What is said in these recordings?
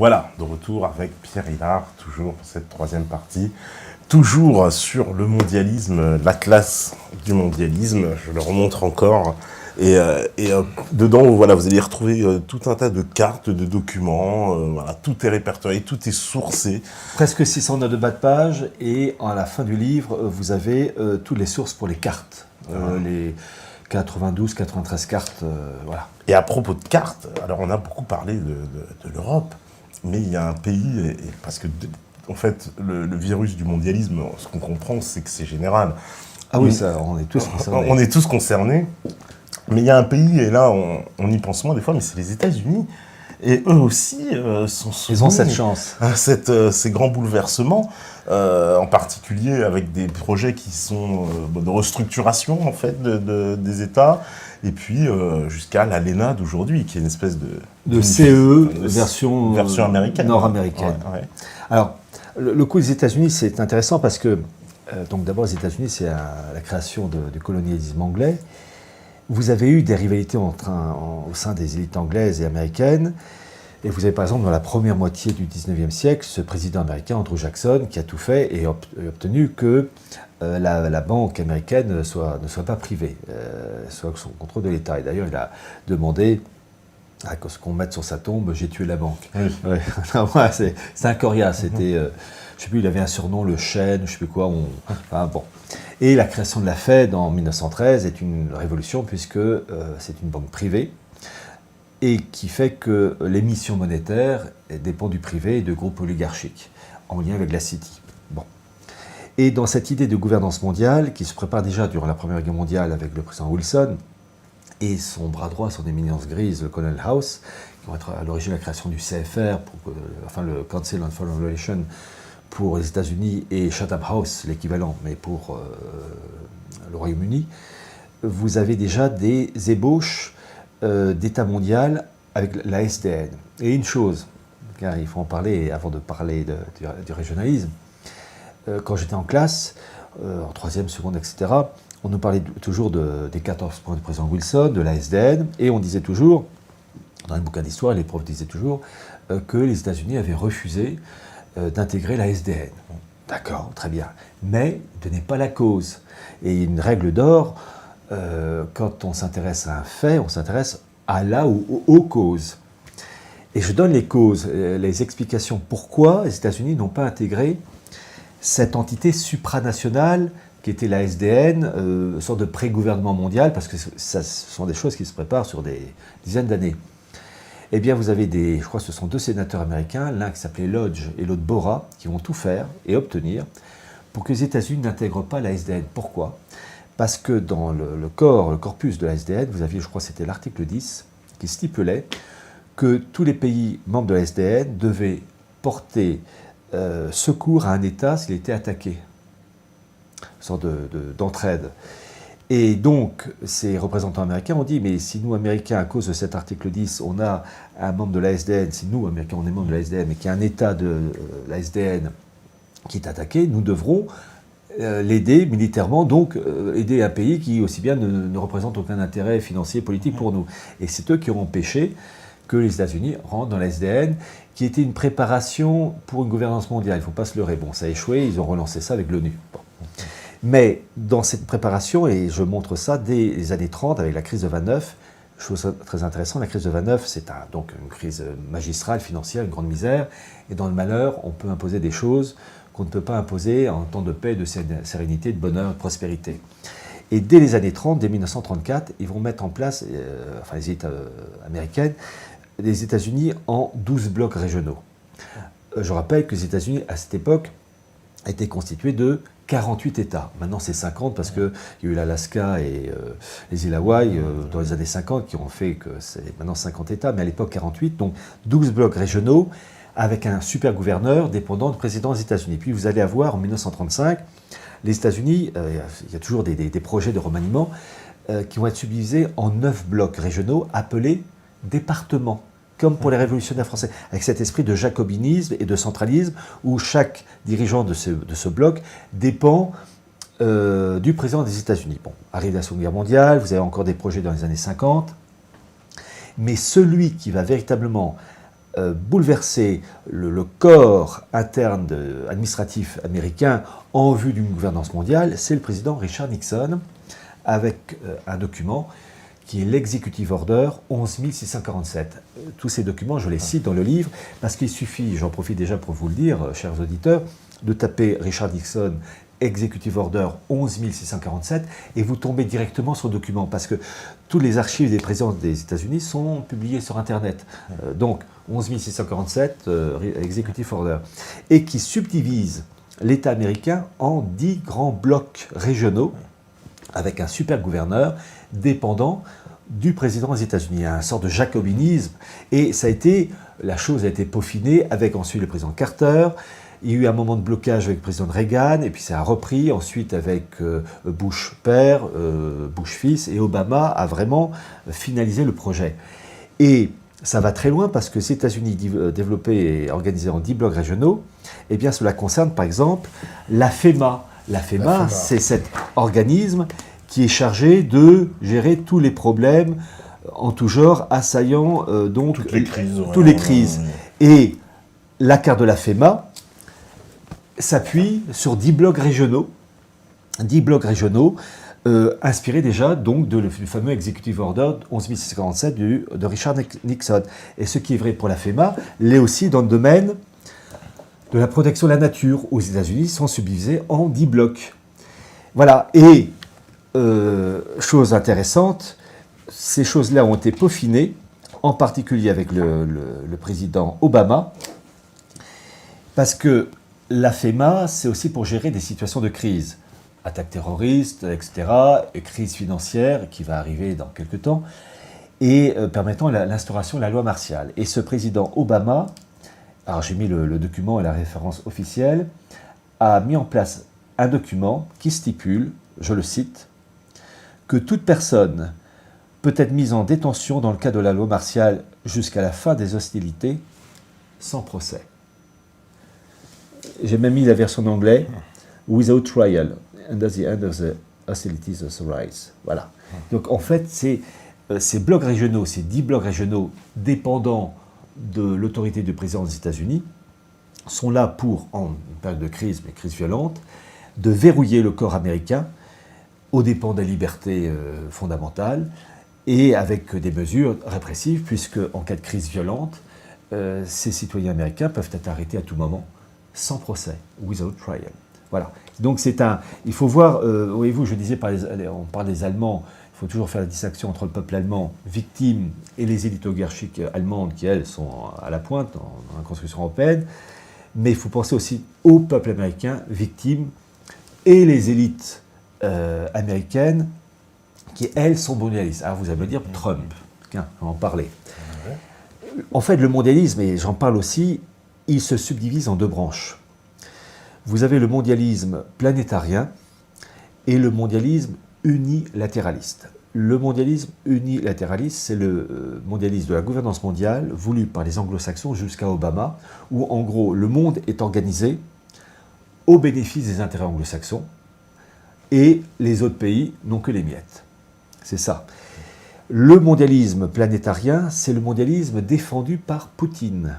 voilà, de retour avec Pierre Hillard, toujours pour cette troisième partie. Toujours sur le mondialisme, l'atlas du mondialisme, je le remontre encore. Dedans, voilà, vous allez retrouver tout un tas de cartes, de documents, voilà, tout est répertorié, tout est sourcé. Presque 600 notes de bas de page, et à la fin du livre, vous avez toutes les sources pour les cartes. Les 92, 93 cartes, voilà. Et à propos de cartes, alors on a beaucoup parlé de l'Europe, mais il y a un pays, parce que en fait, le virus du mondialisme, ce qu'on comprend, c'est que c'est général. Ah oui, ça, on est tous concernés. On est tous concernés, mais il y a un pays, et là, on y pense moins des fois, mais c'est les États-Unis. Et eux aussi sont soumis. Ils ont cette chance. À ces grands bouleversements, en particulier avec des projets qui sont de restructuration, en fait, des États, et puis jusqu'à l'ALENA d'aujourd'hui, qui est une espèce de CE, version américaine. Nord-américaine. Ouais. Alors, le coup des États-Unis, c'est intéressant parce que, donc d'abord, les États-Unis, c'est la création du colonialisme anglais. Vous avez eu des rivalités au sein des élites anglaises et américaines. Et vous avez par exemple dans la première moitié du 19e siècle, ce président américain, Andrew Jackson, qui a tout fait et obtenu que la banque américaine ne soit pas privée, soit sous le contrôle de l'État. Et d'ailleurs, il a demandé à ce qu'on mette sur sa tombe « J'ai tué la banque Oui. ». Ouais, c'est un coriace. C'était, je ne sais plus, il avait un surnom, le chêne, je ne sais plus quoi. Enfin, bon. Et la création de la Fed en 1913 est une révolution puisque c'est une banque privée et qui fait que l'émission monétaire dépend du privé et de groupes oligarchiques, en lien avec la City. Bon. Et dans cette idée de gouvernance mondiale, qui se prépare déjà durant la Première Guerre mondiale avec le président Wilson, et son bras droit, son éminence grise, le colonel House, qui vont être à l'origine de la création du CFR, le Council on Foreign Relations, pour les États-Unis, et Chatham House, l'équivalent, mais pour le Royaume-Uni, vous avez déjà des ébauches d'État mondial avec la SDN. Et une chose, car il faut en parler avant de parler du régionalisme, quand j'étais en classe, en troisième, seconde, etc., on nous parlait toujours des 14 points du président Wilson, de la SDN, et on disait toujours, dans les bouquins d'histoire, les profs disaient toujours, que les États-Unis avaient refusé d'intégrer la SDN. D'accord, très bien. Mais ne donnez pas la cause. Et une règle d'or, quand on s'intéresse à un fait, on s'intéresse à la ou aux causes. Et je donne les causes, les explications pourquoi les États-Unis n'ont pas intégré cette entité supranationale qui était la SDN, une sorte de pré-gouvernement mondial, parce que ce sont des choses qui se préparent sur des dizaines d'années. Eh bien, vous avez je crois que ce sont deux sénateurs américains, l'un qui s'appelait Lodge et l'autre Borah, qui vont tout faire et obtenir pour que les États-Unis n'intègrent pas la SDN. Pourquoi ? Parce que dans le corpus de la SDN, vous aviez, je crois que c'était l'article 10, qui stipulait que tous les pays membres de la SDN devaient porter secours à un État s'il était attaqué. Une sorte d'entraide. Et donc, ces représentants américains ont dit, mais si nous, Américains, à cause de cet article 10, on a un membre de la SDN, si nous, Américains, on est membre de la SDN, mais qu'il y a un État de la SDN qui est attaqué, nous devrons l'aider militairement, donc aider un pays qui aussi bien ne représente aucun intérêt financier, politique pour nous. Et c'est eux qui ont empêché que les États-Unis rentrent dans la SDN, qui était une préparation pour une gouvernance mondiale. Il ne faut pas se leurrer. Bon, ça a échoué, ils ont relancé ça avec l'ONU. Bon. Mais dans cette préparation, et je montre ça dès les années 30 avec la crise de 29, chose très intéressante, la crise de 29, c'est donc une crise magistrale, financière, une grande misère, et dans le malheur, on peut imposer des choses qu'on ne peut pas imposer en temps de paix, de sérénité, de bonheur, de prospérité. Et dès les années 30, dès 1934, ils vont mettre en place, les États américaines, les États-Unis en 12 blocs régionaux. Je rappelle que les États-Unis, à cette époque, étaient constitués de 48 États. Maintenant, c'est 50 parce qu'il y a eu l'Alaska et les îles Hawaï dans les années 50 qui ont fait que c'est maintenant 50 États, mais à l'époque 48, donc 12 blocs régionaux avec un super gouverneur dépendant du président des États-Unis. Puis vous allez avoir en 1935, les États-Unis, il y a toujours des projets de remaniement qui vont être subdivisés en 9 blocs régionaux appelés départements, comme pour les révolutionnaires français, avec cet esprit de jacobinisme et de centralisme, où chaque dirigeant de ce bloc dépend du président des États-Unis. Bon, arrive la Seconde Guerre mondiale, vous avez encore des projets dans les années 50, mais celui qui va véritablement bouleverser le corps interne administratif américain en vue d'une gouvernance mondiale, c'est le président Richard Nixon, avec un document qui est l'Executive Order 11647. Tous ces documents, je les cite dans le livre, parce qu'il suffit, j'en profite déjà pour vous le dire, chers auditeurs, de taper Richard Nixon Executive Order 11647 et vous tombez directement sur le document, parce que toutes les archives des présidents des États-Unis sont publiées sur Internet. Donc 11647 Executive Order, et qui subdivise l'État américain en 10 grands blocs régionaux avec un super gouverneur dépendant du président des États-Unis, un sort de jacobinisme, et la chose a été peaufinée avec ensuite le président Carter. Il y a eu un moment de blocage avec le président Reagan, et puis ça a repris ensuite avec Bush père, Bush fils, et Obama a vraiment finalisé le projet. Et ça va très loin parce que ces États-Unis développés et organisés en 10 blocs régionaux, eh bien cela concerne par exemple la FEMA. La FEMA, c'est cet organisme qui est chargé de gérer tous les problèmes en tout genre assaillant donc toutes les crises. Toutes les crises. Et la carte de la FEMA s'appuie sur 10 blocs régionaux, inspirés déjà donc du fameux Executive Order 11647 de Richard Nixon. Et ce qui est vrai pour la FEMA l'est aussi dans le domaine de la protection de la nature. Aux États-Unis, sont subdivisés en 10 blocs. Voilà. Et chose intéressante, ces choses-là ont été peaufinées, en particulier avec le président Obama, parce que la FEMA, c'est aussi pour gérer des situations de crise, attaques terroristes, etc., et crise financière qui va arriver dans quelques temps, et permettant l'instauration de la loi martiale. Et ce président Obama, alors j'ai mis le document et la référence officielle, a mis en place un document qui stipule, je le cite, que toute personne peut être mise en détention dans le cadre de la loi martiale jusqu'à la fin des hostilités sans procès. J'ai même mis la version en anglais, without trial, and at the end of the hostilities arise. Voilà. Donc en fait, ces blocs régionaux, ces 10 blocs régionaux dépendants de l'autorité du président des États-Unis, sont là pour, en période de crise, mais crise violente, de verrouiller le corps américain aux dépens des libertés fondamentales et avec des mesures répressives, puisque en cas de crise violente, ces citoyens américains peuvent être arrêtés à tout moment, sans procès, without trial. Voilà. Donc il faut voir, voyez-vous, je disais, on parle des Allemands, il faut toujours faire la distinction entre le peuple allemand, victime, et les élites oligarchiques allemandes qui, elles, sont à la pointe dans la construction européenne. Mais il faut penser aussi au peuple américain, victime, et les élites américaines qui, elles, sont mondialistes. Alors vous allez me dire Trump, tiens, on va en parler. En fait, le mondialisme, et j'en parle aussi, il se subdivise en 2 branches. Vous avez le mondialisme planétarien et le mondialisme unilatéraliste. Le mondialisme unilatéraliste, c'est le mondialisme de la gouvernance mondiale voulu par les anglo-saxons jusqu'à Obama, où en gros le monde est organisé au bénéfice des intérêts anglo-saxons et les autres pays n'ont que les miettes. C'est ça. Le mondialisme planétarien, c'est le mondialisme défendu par Poutine.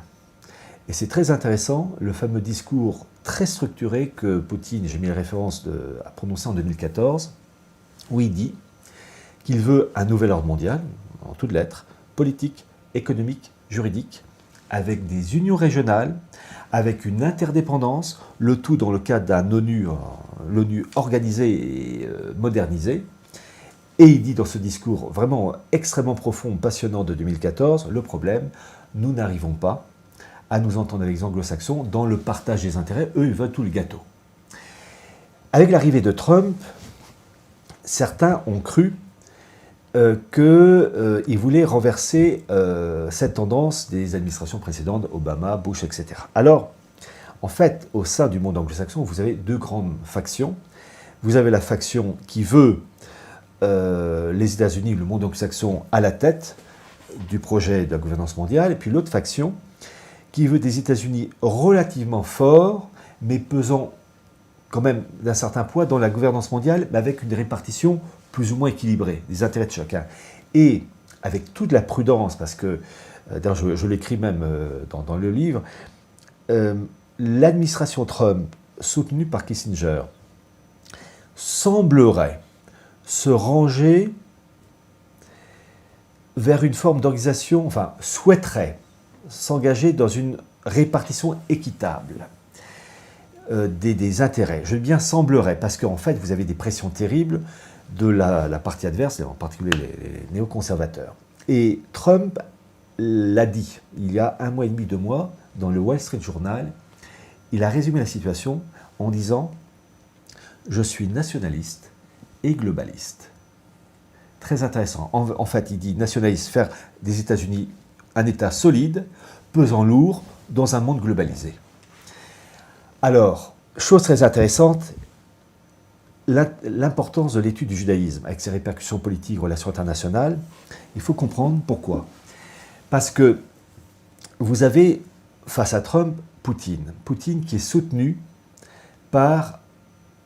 Et c'est très intéressant, le fameux discours très structuré que Poutine, j'ai mis la référence, a prononcé en 2014, où il dit qu'il veut un nouvel ordre mondial, en toutes lettres, politique, économique, juridique, avec des unions régionales, avec une interdépendance, le tout dans le cadre d'un l'ONU organisé et modernisé. Et il dit dans ce discours vraiment extrêmement profond, passionnant de 2014, le problème, nous n'arrivons pas à nous entendre avec les anglo-saxons dans le partage des intérêts. Eux, ils veulent tout le gâteau. Avec l'arrivée de Trump, certains ont cru qu'il voulait renverser cette tendance des administrations précédentes, Obama, Bush, etc. Alors, en fait, au sein du monde anglo-saxon, vous avez 2 grandes factions. Vous avez la faction qui veut les États-Unis, le monde anglo-saxon, à la tête du projet de la gouvernance mondiale, et puis l'autre faction qui veut des États-Unis relativement forts, mais pesant quand même d'un certain poids dans la gouvernance mondiale, mais avec une répartition plus ou moins équilibrée des intérêts de chacun. Et avec toute la prudence, parce que d'ailleurs je l'écris même dans le livre, l'administration Trump, soutenue par Kissinger, semblerait se ranger vers une forme d'organisation, enfin souhaiterait s'engager dans une répartition équitable des intérêts. Je dis bien semblerait, parce qu'en fait vous avez des pressions terribles de la partie adverse, et en particulier les néoconservateurs. Et Trump l'a dit il y a 1 mois et demi, 2 mois, dans le Wall Street Journal, il a résumé la situation en disant « Je suis nationaliste et globaliste ». Très intéressant. En fait, il dit nationaliste, faire des États-Unis un État solide, pesant lourd, dans un monde globalisé. Alors, chose très intéressante, l'importance de l'étude du judaïsme, avec ses répercussions politiques, relations internationales, il faut comprendre pourquoi. Parce que vous avez, face à Trump, Poutine qui est soutenu par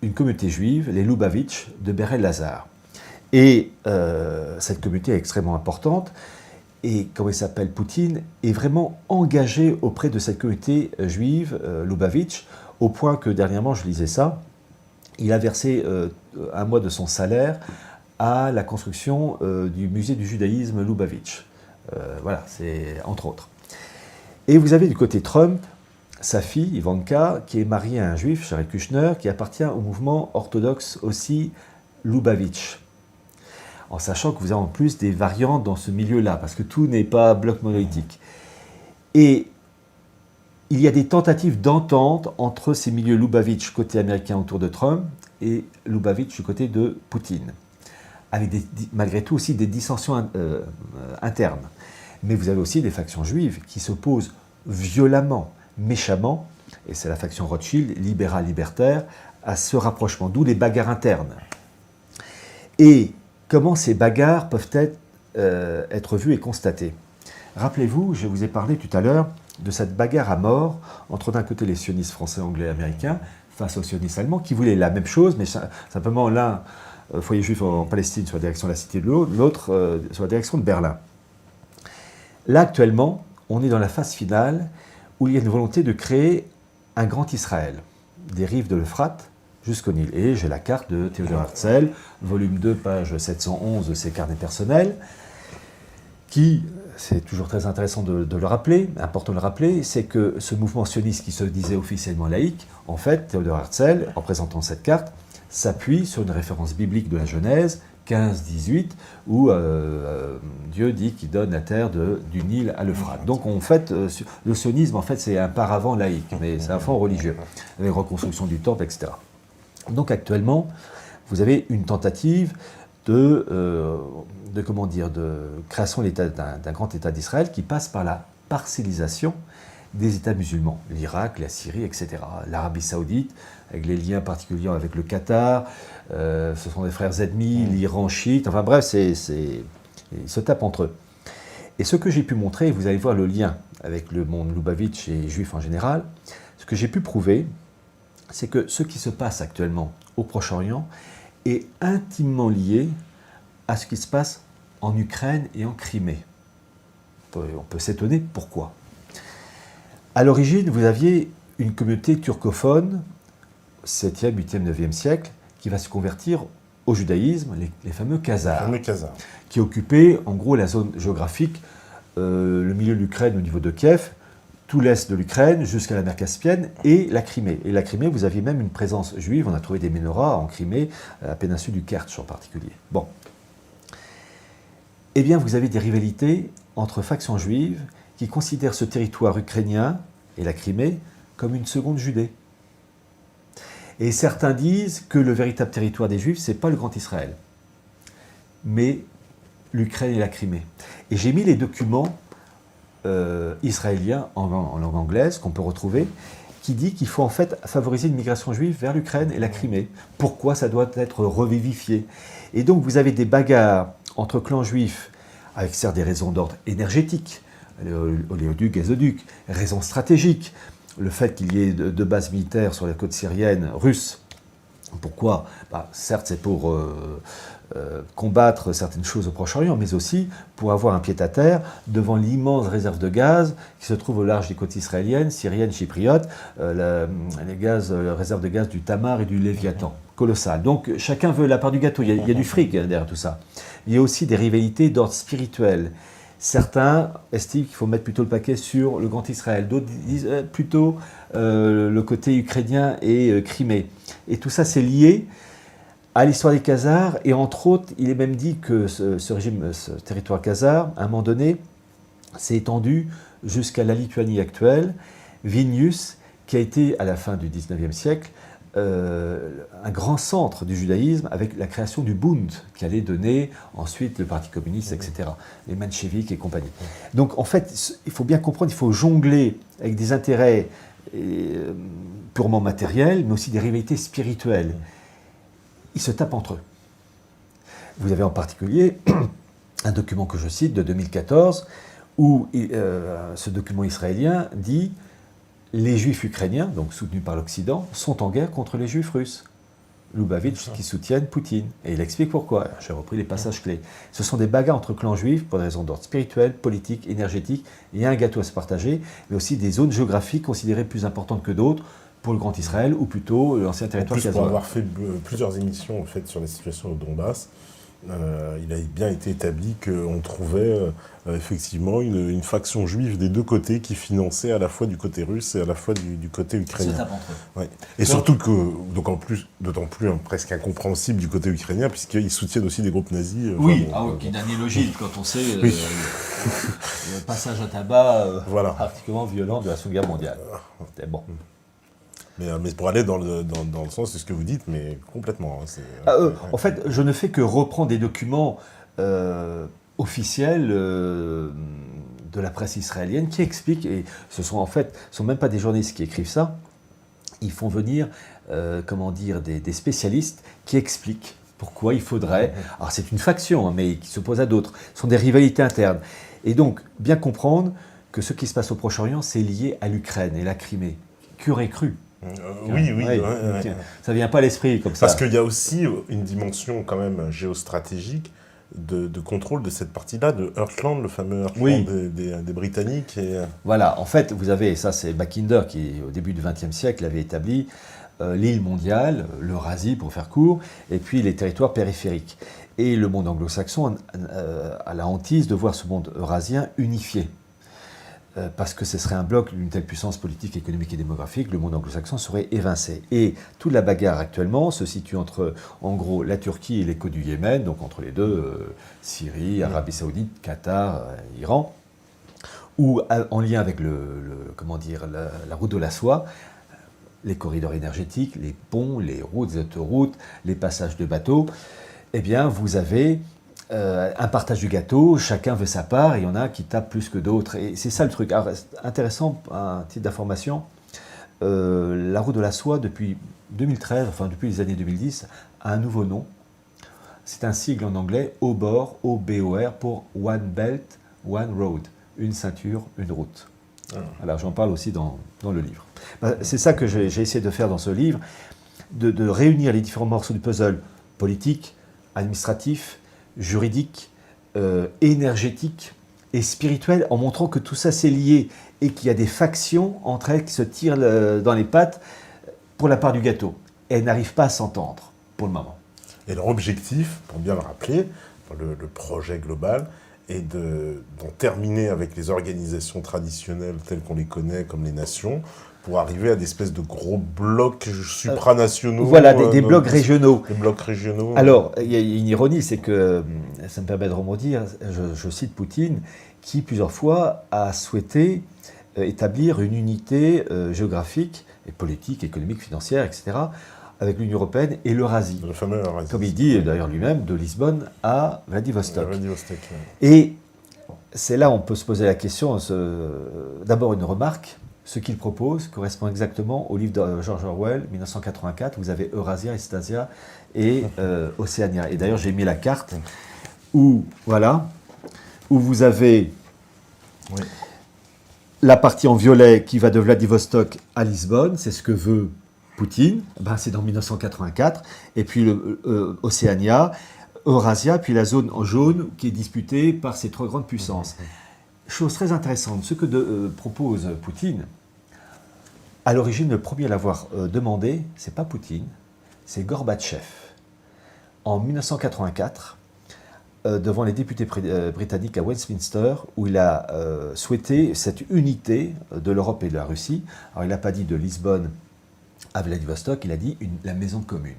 une communauté juive, les Lubavitch de Ber el-Lazar. Et cette communauté est extrêmement importante. Et comment il s'appelle, Poutine, est vraiment engagé auprès de cette communauté juive, Lubavitch, au point que dernièrement, je lisais ça, il a versé 1 mois de son salaire à la construction du musée du judaïsme Lubavitch. Voilà, c'est entre autres. Et vous avez du côté Trump, sa fille, Ivanka, qui est mariée à un juif, Jared Kushner, qui appartient au mouvement orthodoxe aussi Lubavitch. En sachant que vous avez en plus des variantes dans ce milieu-là, parce que tout n'est pas bloc monolithique. Et il y a des tentatives d'entente entre ces milieux Lubavitch côté américain autour de Trump et Lubavitch du côté de Poutine, avec malgré tout aussi des dissensions internes. Mais vous avez aussi des factions juives qui s'opposent violemment, méchamment, et c'est la faction Rothschild, libéral-libertaire, à ce rapprochement, d'où les bagarres internes. Et comment ces bagarres peuvent être vues et constatées? Rappelez-vous, je vous ai parlé tout à l'heure de cette bagarre à mort entre d'un côté les sionistes français, anglais, américains, face aux sionistes allemands, qui voulaient la même chose, mais simplement l'un, foyer juif en Palestine, sur la direction de la cité de l'autre, sur la direction de Berlin. Là, actuellement, on est dans la phase finale où il y a une volonté de créer un grand Israël, des rives de l'Euphrate jusqu'au Nil. Et j'ai la carte de Theodor Herzl, volume 2, page 711 de ses carnets personnels, qui, c'est toujours très intéressant de le rappeler, important de le rappeler, c'est que ce mouvement sioniste qui se disait officiellement laïque, en fait, Theodor Herzl, en présentant cette carte, s'appuie sur une référence biblique de la Genèse, 15-18, où Dieu dit qu'il donne la terre du Nil à l'Euphrate. Donc en fait, le sionisme, en fait, c'est un paravent laïque, mais c'est un fond religieux, avec reconstruction du temple, etc. Donc actuellement, vous avez une tentative de création d'un grand État d'Israël qui passe par la parcellisation des États musulmans, l'Irak, la Syrie, etc. L'Arabie Saoudite, avec les liens particuliers avec le Qatar, ce sont des frères ennemis, l'Iran chiite, enfin bref, ils se tapent entre eux. Et ce que j'ai pu montrer, vous allez voir le lien avec le monde Lubavitch et juif en général, ce que j'ai pu prouver, c'est que ce qui se passe actuellement au Proche-Orient est intimement lié à ce qui se passe en Ukraine et en Crimée. On peut s'étonner pourquoi. À l'origine, vous aviez une communauté turcophone, 7e, 8e, 9e siècle, qui va se convertir au judaïsme, les fameux Khazars, qui occupaient en gros la zone géographique, le milieu de l'Ukraine au niveau de Kiev, tout l'est de l'Ukraine jusqu'à la mer Caspienne et la Crimée. Et la Crimée, vous aviez même une présence juive, on a trouvé des menorahs en Crimée, à la péninsule du Kertch en particulier. Bon. Eh bien, vous avez des rivalités entre factions juives qui considèrent ce territoire ukrainien et la Crimée comme une seconde Judée. Et certains disent que le véritable territoire des Juifs, ce n'est pas le Grand Israël, mais l'Ukraine et la Crimée. Et j'ai mis les documents israéliens en langue anglaise qu'on peut retrouver, qui dit qu'il faut en fait favoriser une migration juive vers l'Ukraine et la Crimée. Pourquoi ça doit être revivifié? Et donc vous avez des bagarres entre clans juifs, avec certes des raisons d'ordre énergétique, oléoduc, gazoduc, raisons stratégiques, le fait qu'il y ait deux bases militaires sur la côte syrienne russe Pourquoi ? Certes, c'est pour combattre certaines choses au Proche-Orient, mais aussi pour avoir un pied-à-terre devant l'immense réserve de gaz qui se trouve au large des côtes israéliennes, syriennes, chypriotes, les réserves de gaz du Tamar et du Léviathan. Colossal. Donc chacun veut la part du gâteau. Il y a du fric derrière tout ça. Il y a aussi des rivalités d'ordre spirituel. Certains estiment qu'il faut mettre plutôt le paquet sur le Grand Israël. D'autres disent plutôt le côté ukrainien et Crimée. Et tout ça, c'est lié à l'histoire des Khazars. Et entre autres, il est même dit que ce territoire khazar, à un moment donné, s'est étendu jusqu'à la Lituanie actuelle. Vilnius, qui a été, à la fin du XIXe siècle, un grand centre du judaïsme avec la création du Bund, qui allait donner ensuite le Parti communiste, etc., les mencheviks et compagnie. Donc en fait, il faut bien comprendre, il faut jongler avec des intérêts purement matériels, mais aussi des rivalités spirituelles. Ils se tapent entre eux. Vous avez en particulier un document que je cite de 2014, où ce document israélien dit les juifs ukrainiens, donc soutenus par l'Occident, sont en guerre contre les juifs russes. Lubavitch qui soutiennent Poutine. Et il explique pourquoi. J'ai repris les passages clés. Ce sont des bagarres entre clans juifs pour des raisons d'ordre spirituel, politique, énergétique. Il y a un gâteau à se partager, mais aussi des zones géographiques considérées plus importantes que d'autres pour le Grand Israël, ou plutôt l'ancien territoire khazar. Pour avoir fait plusieurs émissions en fait, sur la situation au Donbass, il a bien été établi qu'on trouvait effectivement une faction juive des deux côtés qui finançait à la fois du côté russe et à la fois du côté ukrainien. Se tapent entre eux. Ouais. Et surtout que, d'autant plus presque incompréhensible du côté ukrainien, puisqu'ils soutiennent aussi des groupes nazis. Oui, une analogie quand on sait le passage à tabac particulièrement violent de la Seconde Guerre mondiale. C'était bon. Mais pour aller dans le sens de ce que vous dites, mais complètement. En fait, je ne fais que reprendre des documents officiels de la presse israélienne qui expliquent, et ce sont même pas des journalistes qui écrivent ça, ils font venir, des spécialistes qui expliquent pourquoi il faudrait... Alors c'est une faction, mais qui s'oppose à d'autres. Ce sont des rivalités internes. Et donc, bien comprendre que ce qui se passe au Proche-Orient, c'est lié à l'Ukraine et la Crimée. Qui aurait cru ? Oui. Ça ne vient pas à l'esprit comme ça. Parce qu'il y a aussi une dimension quand même géostratégique de contrôle de cette partie-là, de Heartland, le fameux Heartland des Britanniques. Voilà, en fait, vous avez, ça c'est Mackinder qui, au début du XXe siècle, avait établi l'île mondiale, l'Eurasie pour faire court, et puis les territoires périphériques. Et le monde anglo-saxon a la hantise de voir ce monde eurasien unifié. Parce que ce serait un bloc d'une telle puissance politique, économique et démographique, le monde anglo-saxon serait évincé. Et toute la bagarre actuellement se situe entre, en gros, la Turquie et les côtes du Yémen, donc entre les deux, Syrie, Arabie Saoudite, Qatar, Iran, ou en lien avec la route de la soie, les corridors énergétiques, les ponts, les routes, les autoroutes, les passages de bateaux, eh bien, vous avez un partage du gâteau, chacun veut sa part, et il y en a qui tapent plus que d'autres. Et c'est ça le truc. Alors, intéressant, un titre d'information, la route de la soie, depuis 2013, enfin depuis les années 2010, a un nouveau nom. C'est un sigle en anglais, OBOR, O-B-O-R, pour One Belt, One Road. Une ceinture, une route. Alors j'en parle aussi dans le livre. C'est ça que j'ai essayé de faire dans ce livre, de réunir les différents morceaux du puzzle politique, administratif, juridique, énergétique et spirituel, en montrant que tout ça c'est lié et qu'il y a des factions entre elles qui se tirent dans les pattes pour la part du gâteau. Et elles n'arrivent pas à s'entendre pour le moment. Et leur objectif, pour bien le rappeler, le projet global, est d'en terminer avec les organisations traditionnelles telles qu'on les connaît, comme les nations, pour arriver à des espèces de gros blocs supranationaux. Voilà, des blocs régionaux. Des blocs régionaux. Alors, il y a une ironie, c'est que, ça me permet de rebondir, je cite Poutine, qui plusieurs fois a souhaité établir une unité géographique et politique, économique, financière, etc., avec l'Union européenne et l'Eurasie. Le fameux Eurasie. Comme il dit d'ailleurs lui-même, de Lisbonne à Vladivostok. Vladivostok, ouais. Et c'est là où on peut se poser la question, d'abord une remarque, ce qu'il propose correspond exactement au livre de George Orwell, 1984, vous avez Eurasia, Eurasia et Océania. Et d'ailleurs j'ai mis la carte où vous avez la partie en violet qui va de Vladivostok à Lisbonne, c'est ce que veut Poutine, ben c'est dans 1984, et puis Océania, Eurasia, puis la zone en jaune qui est disputée par ces trois grandes puissances. Chose très intéressante, ce que propose Poutine, à l'origine, le premier à l'avoir demandé, c'est pas Poutine, c'est Gorbatchev. En 1984, devant les députés britanniques à Westminster, où il a souhaité cette unité de l'Europe et de la Russie. Alors il n'a pas dit de Lisbonne à Vladivostok, il a dit la maison commune.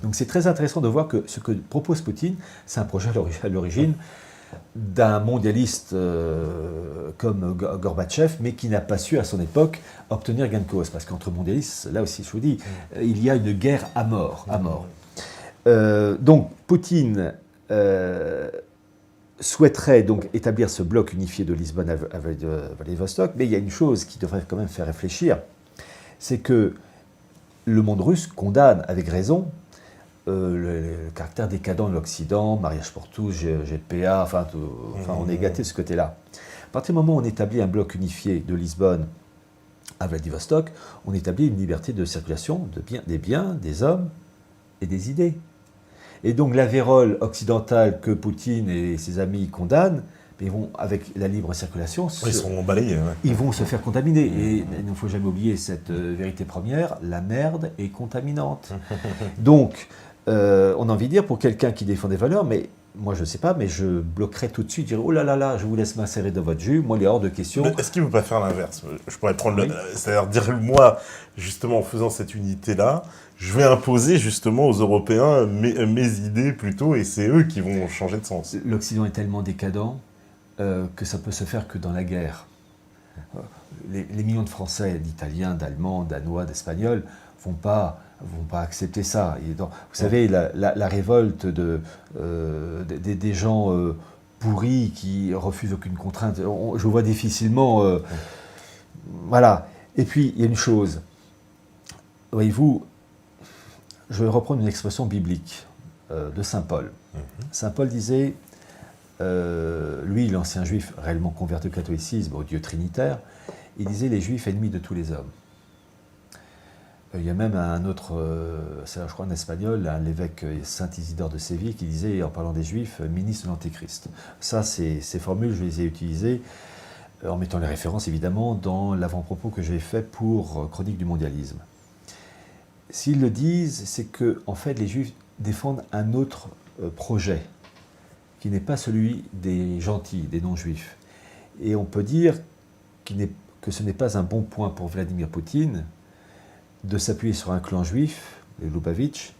Donc c'est très intéressant de voir que ce que propose Poutine, c'est un projet à l'origine d'un mondialiste comme Gorbatchev, mais qui n'a pas su à son époque obtenir gain de cause. Parce qu'entre mondialistes, là aussi je vous dis, il y a une guerre à mort. Donc Poutine souhaiterait donc établir ce bloc unifié de Lisbonne à Vladivostok, mais il y a une chose qui devrait quand même faire réfléchir, c'est que le monde russe condamne avec raison le caractère décadent de l'Occident, mariage pour tous, GPA, on est gâté de ce côté-là. À partir du moment où on établit un bloc unifié de Lisbonne à Vladivostok, on établit une liberté de circulation des biens, des hommes et des idées. Et donc la vérole occidentale que Poutine et ses amis condamnent, ils vont, avec la libre circulation, ils seront balayés. Ouais. Ils vont se faire contaminer. Et il ne faut jamais oublier cette vérité première, la merde est contaminante. Donc, on a envie de dire, pour quelqu'un qui défend des valeurs, mais moi je ne sais pas, mais je bloquerais tout de suite, dire, oh là là là, je vous laisse m'insérer dans votre jus, moi il est hors de question. Mais est-ce qu'il ne veut pas faire l'inverse? Je pourrais prendre c'est-à-dire dire, moi, justement, en faisant cette unité-là, je vais imposer justement aux Européens mes idées plutôt, et c'est eux qui vont changer de sens. L'Occident est tellement décadent que ça peut se faire que dans la guerre. Les millions de Français, d'Italiens, d'Allemands, Danois, d'Espagnols vont pas accepter ça. Vous savez, la révolte des gens pourris qui refusent aucune contrainte, je vois difficilement... voilà. Et puis, il y a une chose. Voyez-vous, je vais reprendre une expression biblique de Saint Paul. Saint Paul disait... lui, l'ancien juif réellement converti au catholicisme, au Dieu trinitaire, il disait les juifs ennemis de tous les hommes. Il y a même un autre, c'est je crois un espagnol, l'évêque Saint Isidore de Séville, qui disait, en parlant des juifs, ministre de l'Antéchrist. Ça, ces formules, je les ai utilisées en mettant les références, évidemment, dans l'avant-propos que j'ai fait pour Chronique du mondialisme. S'ils le disent, c'est que, en fait, les juifs défendent un autre projet, qui n'est pas celui des gentils, des non-juifs. Et on peut dire que ce n'est pas un bon point pour Vladimir Poutine de s'appuyer sur un clan juif, les Lubavitch,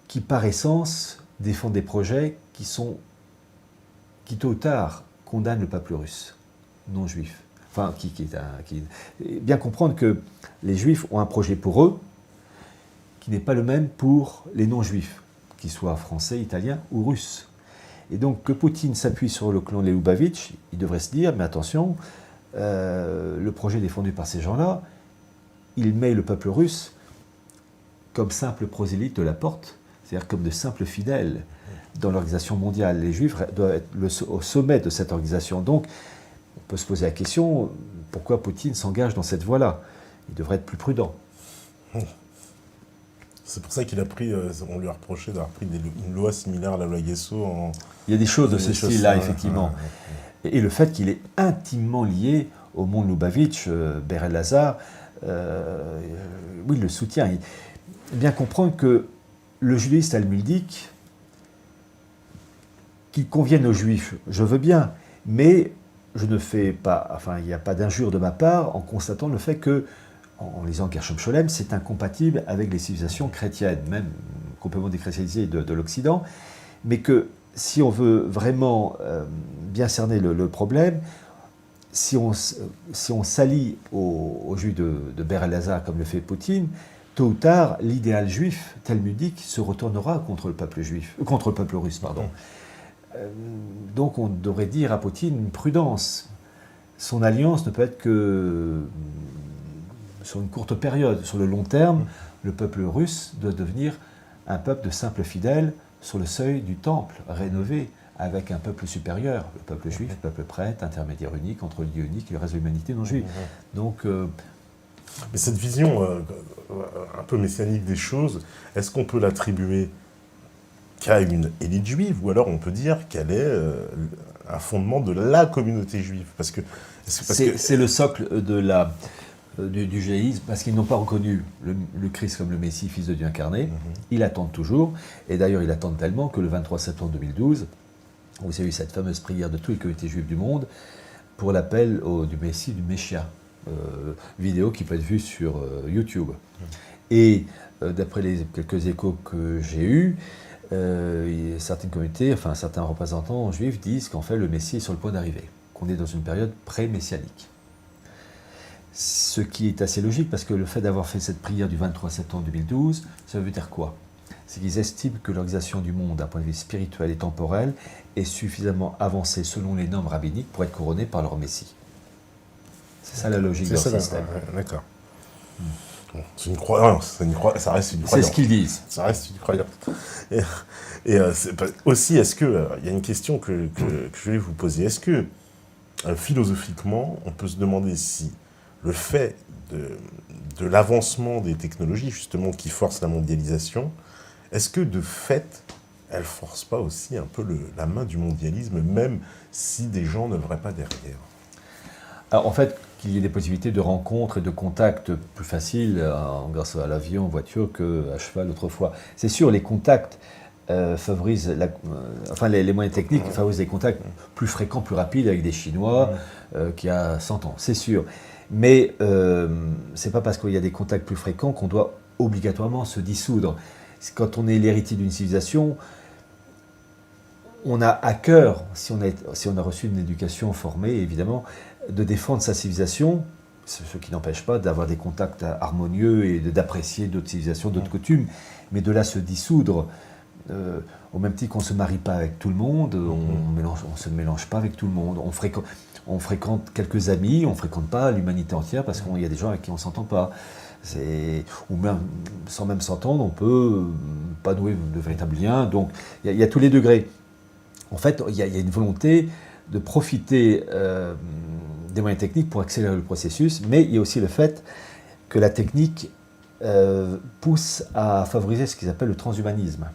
qui par essence défend des projets qui tôt ou tard condamnent le peuple russe, non-juif. Enfin, bien comprendre que les juifs ont un projet pour eux qui n'est pas le même pour les non-juifs, qu'ils soient français, italiens ou russes. Et donc que Poutine s'appuie sur le clan des Lubavitch, il devrait se dire, mais attention, le projet défendu par ces gens-là, il met le peuple russe comme simple prosélyte de la porte, c'est-à-dire comme de simples fidèles dans l'organisation mondiale. Les Juifs doivent être au sommet de cette organisation. Donc, on peut se poser la question, pourquoi Poutine s'engage dans cette voie-là? Il devrait être plus prudent. C'est pour ça qu'il a pris, on lui a reproché d'avoir pris une loi similaire à la loi Guesso. Il y a des choses de ce style-là, effectivement. Et le fait qu'il est intimement lié au monde Lubavitch, Ber el-Hazar, oui, le soutient. Bien comprendre que le judaïsme talmudique, qu'il convienne aux juifs, je veux bien, mais je ne fais pas, enfin, il n'y a pas d'injure de ma part en constatant le fait que, en lisant Gershom Scholem, c'est incompatible avec les civilisations chrétiennes, même complètement déchristianisées de l'Occident, mais que si on veut vraiment bien cerner le problème, si on s'allie aux juifs de Ber el-Hazar comme le fait Poutine, tôt ou tard, l'idéal juif talmudique se retournera contre le peuple russe, pardon. Donc on devrait dire à Poutine une prudence. Son alliance ne peut être que sur une courte période. Sur le long terme, le peuple russe doit devenir un peuple de simples fidèles sur le seuil du temple, rénové, avec un peuple supérieur, le peuple juif, le peuple prêtre, intermédiaire unique entre le Dieu unique et le reste de l'humanité non juive. Donc, Mais cette vision un peu messianique des choses, est-ce qu'on peut l'attribuer qu'à une élite juive, ou alors on peut dire qu'elle est un fondement de la communauté juive? C'est le socle du judaïsme, parce qu'ils n'ont pas reconnu le Christ comme le Messie, fils de Dieu incarné. Ils l'attendent toujours, et d'ailleurs ils l'attendent tellement que le 23 septembre 2012, vous avez eu cette fameuse prière de toutes les communautés juives du monde pour l'appel du Messie, du Messia, vidéo qui peut être vue sur YouTube. Et d'après les quelques échos que j'ai eus, certaines communautés, enfin certains représentants juifs disent qu'en fait le Messie est sur le point d'arriver, qu'on est dans une période pré-messianique. Ce qui est assez logique, parce que le fait d'avoir fait cette prière du 23 septembre 2012, ça veut dire quoi? C'est qu'ils estiment que l'organisation du monde, d'un point de vue spirituel et temporel, est suffisamment avancée selon les normes rabbiniques pour être couronnée par leur Messie. C'est ça la logique de leur système. D'accord. Bon, c'est une croyance, ça reste une croyance. C'est ce qu'ils disent. Ça reste une croyance. Et aussi, est-ce que, il y a une question que je vais vous poser, est-ce que, philosophiquement, on peut se demander si le fait de l'avancement des technologies, justement, qui force la mondialisation, est-ce que, de fait, elle ne force pas aussi un peu la main du mondialisme, même si des gens ne n'œuvraient pas derrière? Alors, en fait, qu'il y ait des possibilités de rencontres et de contacts plus faciles grâce à l'avion, en voiture, qu'à cheval autrefois. C'est sûr, les contacts favorisent, les moyens techniques favorisent des contacts plus fréquents, plus rapides avec des Chinois qu'il y a 100 ans, c'est sûr. Mais c'est pas parce qu'il y a des contacts plus fréquents qu'on doit obligatoirement se dissoudre. Quand on est l'héritier d'une civilisation, on a à cœur, si on a reçu une éducation formée, évidemment, de défendre sa civilisation, ce qui n'empêche pas d'avoir des contacts harmonieux et d'apprécier d'autres civilisations, d'autres coutumes, mais de là se dissoudre, au même titre qu'on ne se marie pas avec tout le monde, on ne se mélange pas avec tout le monde, on fréquente quelques amis, on ne fréquente pas l'humanité entière parce qu'il y a des gens avec qui on ne s'entend pas. Ou même, sans même s'entendre, on ne peut pas nouer de véritables liens, donc il y a tous les degrés. En fait, il y a une volonté de profiter des moyens techniques pour accélérer le processus, mais il y a aussi le fait que la technique pousse à favoriser ce qu'ils appellent le transhumanisme.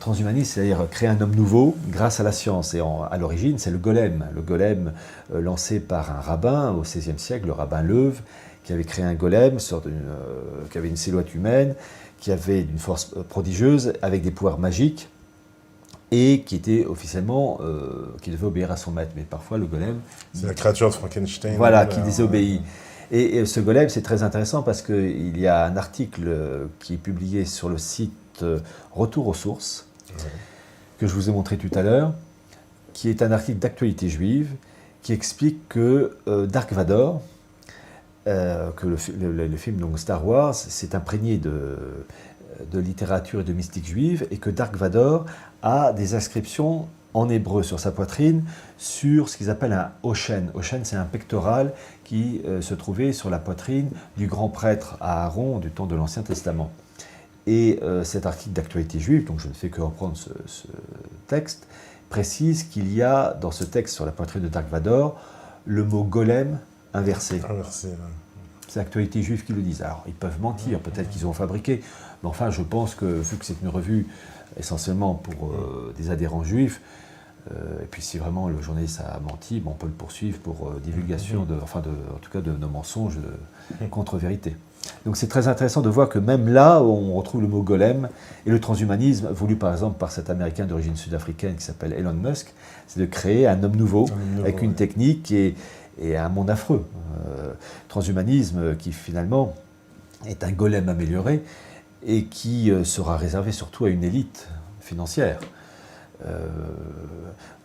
Transhumanisme, c'est-à-dire créer un homme nouveau grâce à la science. Et à l'origine, c'est le golem. Le golem lancé par un rabbin au XVIe siècle, le rabbin Leuve, qui avait créé un golem, qui avait une silhouette humaine, qui avait une force prodigieuse, avec des pouvoirs magiques, et qui était officiellement, qui devait obéir à son maître. Mais parfois, le golem... C'est la créature de Frankenstein. Voilà, qui désobéit. Et ce golem, c'est très intéressant parce qu'il y a un article qui est publié sur le site Retour aux sources, que je vous ai montré tout à l'heure, qui est un article d'actualité juive, qui explique que Dark Vador, que le film donc Star Wars, s'est imprégné de littérature et de mystique juive, et que Dark Vador a des inscriptions en hébreu sur sa poitrine, sur ce qu'ils appellent un Oshen. Oshen, c'est un pectoral qui se trouvait sur la poitrine du grand prêtre Aaron du temps de l'Ancien Testament. Et cet article d'actualité juive, donc je ne fais que reprendre ce texte, précise qu'il y a dans ce texte sur la poitrine de Dark Vador le mot golem inversé. C'est l'actualité juive qui le disent. Alors, ils peuvent mentir, peut-être qu'ils ont fabriqué, mais enfin, je pense que, vu que c'est une revue essentiellement pour des adhérents juifs, et puis si vraiment le journaliste a menti, on peut le poursuivre pour divulgation, en tout cas de nos mensonges, contre-vérité. Donc c'est très intéressant de voir que même là, on retrouve le mot golem, et le transhumanisme, voulu par exemple par cet Américain d'origine sud-africaine qui s'appelle Elon Musk, c'est de créer un homme nouveau avec une technique et un monde affreux. Transhumanisme qui finalement est un golem amélioré et qui sera réservé surtout à une élite financière.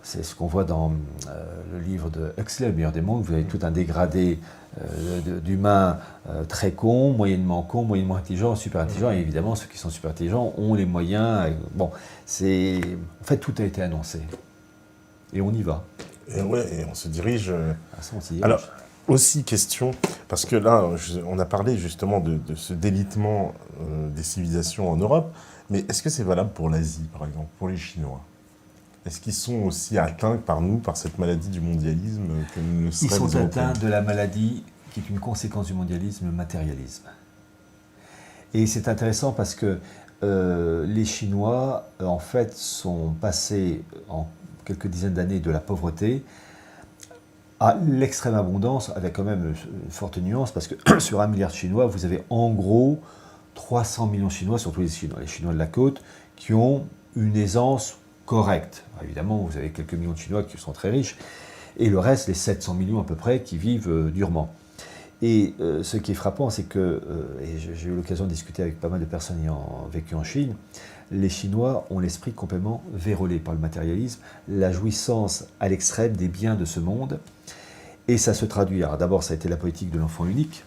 C'est ce qu'on voit dans le livre de Huxley, Le meilleur des mondes. Vous avez tout un dégradé d'humains très cons, moyennement intelligents, super intelligents. Et évidemment, ceux qui sont super intelligents ont les moyens. En fait, tout a été annoncé. Et on y va. Et on se dirige. On s'y dirige. Alors, aussi question, parce que là, on a parlé justement de ce délitement des civilisations en Europe, mais est-ce que c'est valable pour l'Asie, par exemple, pour les Chinois? Est-ce qu'ils sont aussi atteints par nous, par cette maladie du mondialisme que nous Ils sont atteints de la maladie qui est une conséquence du mondialisme, le matérialisme. Et c'est intéressant parce que les Chinois, en fait, sont passés en quelques dizaines d'années de la pauvreté à l'extrême abondance, avec quand même une forte nuance, parce que sur 1 milliard de Chinois, vous avez en gros 300 millions de Chinois, surtout les Chinois de la côte, qui ont une aisance correcte. Évidemment, vous avez quelques millions de Chinois qui sont très riches, et le reste, les 700 millions à peu près, qui vivent durement. Et ce qui est frappant, c'est que, et j'ai eu l'occasion de discuter avec pas mal de personnes ayant vécu en Chine, les Chinois ont l'esprit complètement vérolé par le matérialisme, la jouissance à l'extrême des biens de ce monde. Et ça se traduit, alors d'abord ça a été la politique de l'enfant unique,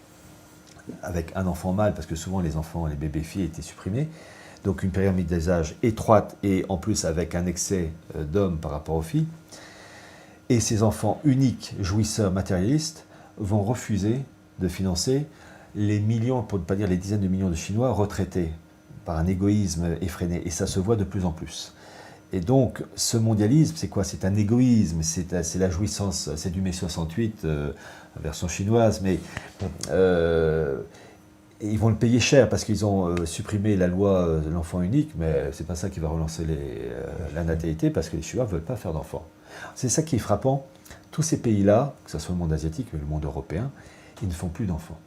avec un enfant mâle, parce que souvent les enfants, les bébés filles étaient supprimés, donc une pyramide des âges étroite, et en plus avec un excès d'hommes par rapport aux filles. Et ces enfants uniques, jouisseurs, matérialistes, vont refuser de financer les millions, pour ne pas dire les dizaines de millions de Chinois retraités par un égoïsme effréné. Et ça se voit de plus en plus. Et donc, ce mondialisme, c'est quoi? C'est un égoïsme, c'est la jouissance, c'est du mai 68, version chinoise, mais ils vont le payer cher parce qu'ils ont supprimé la loi de l'enfant unique, mais c'est pas ça qui va relancer la natalité, parce que les Chinois ne veulent pas faire d'enfants. C'est ça qui est frappant. Tous ces pays-là, que ce soit le monde asiatique ou le monde européen, ils ne font plus d'enfants.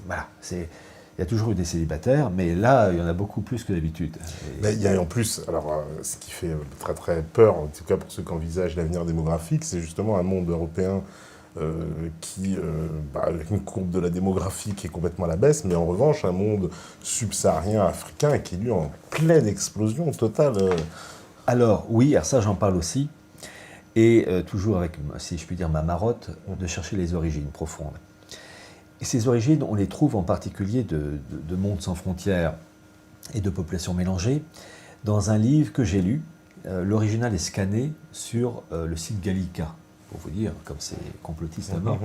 Voilà, il y a toujours eu des célibataires, mais là, il y en a beaucoup plus que d'habitude. Mais il y a en plus, alors ce qui fait très très peur, en tout cas pour ceux qui envisagent l'avenir démographique, c'est justement un monde européen qui, avec une courbe de la démographie qui est complètement à la baisse, mais en revanche, un monde subsaharien africain qui est lui en pleine explosion totale. Alors oui, alors ça j'en parle aussi, et toujours avec, si je puis dire, ma marotte, de chercher les origines profondes. Et ces origines, on les trouve en particulier de mondes sans frontières et de populations mélangées dans un livre que j'ai lu. L'original est scanné sur le site Gallica, pour vous dire, comme c'est complotiste à mort.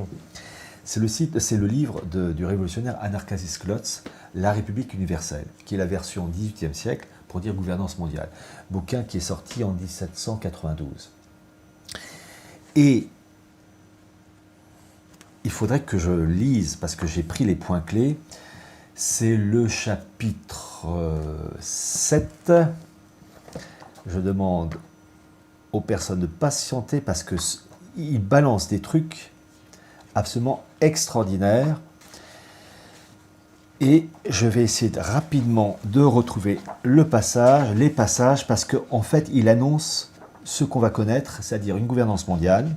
C'est le livre du révolutionnaire Anarkazis Klotz, La République universelle, qui est la version 18e siècle, pour dire gouvernance mondiale. Bouquin qui est sorti en 1792. Et il faudrait que je lise, parce que j'ai pris les points clés, c'est le chapitre 7. Je demande aux personnes de patienter, parce qu'il balance des trucs absolument extraordinaires. Et je vais essayer rapidement de retrouver les passages, parce qu'en fait, il annonce ce qu'on va connaître, c'est-à-dire une gouvernance mondiale,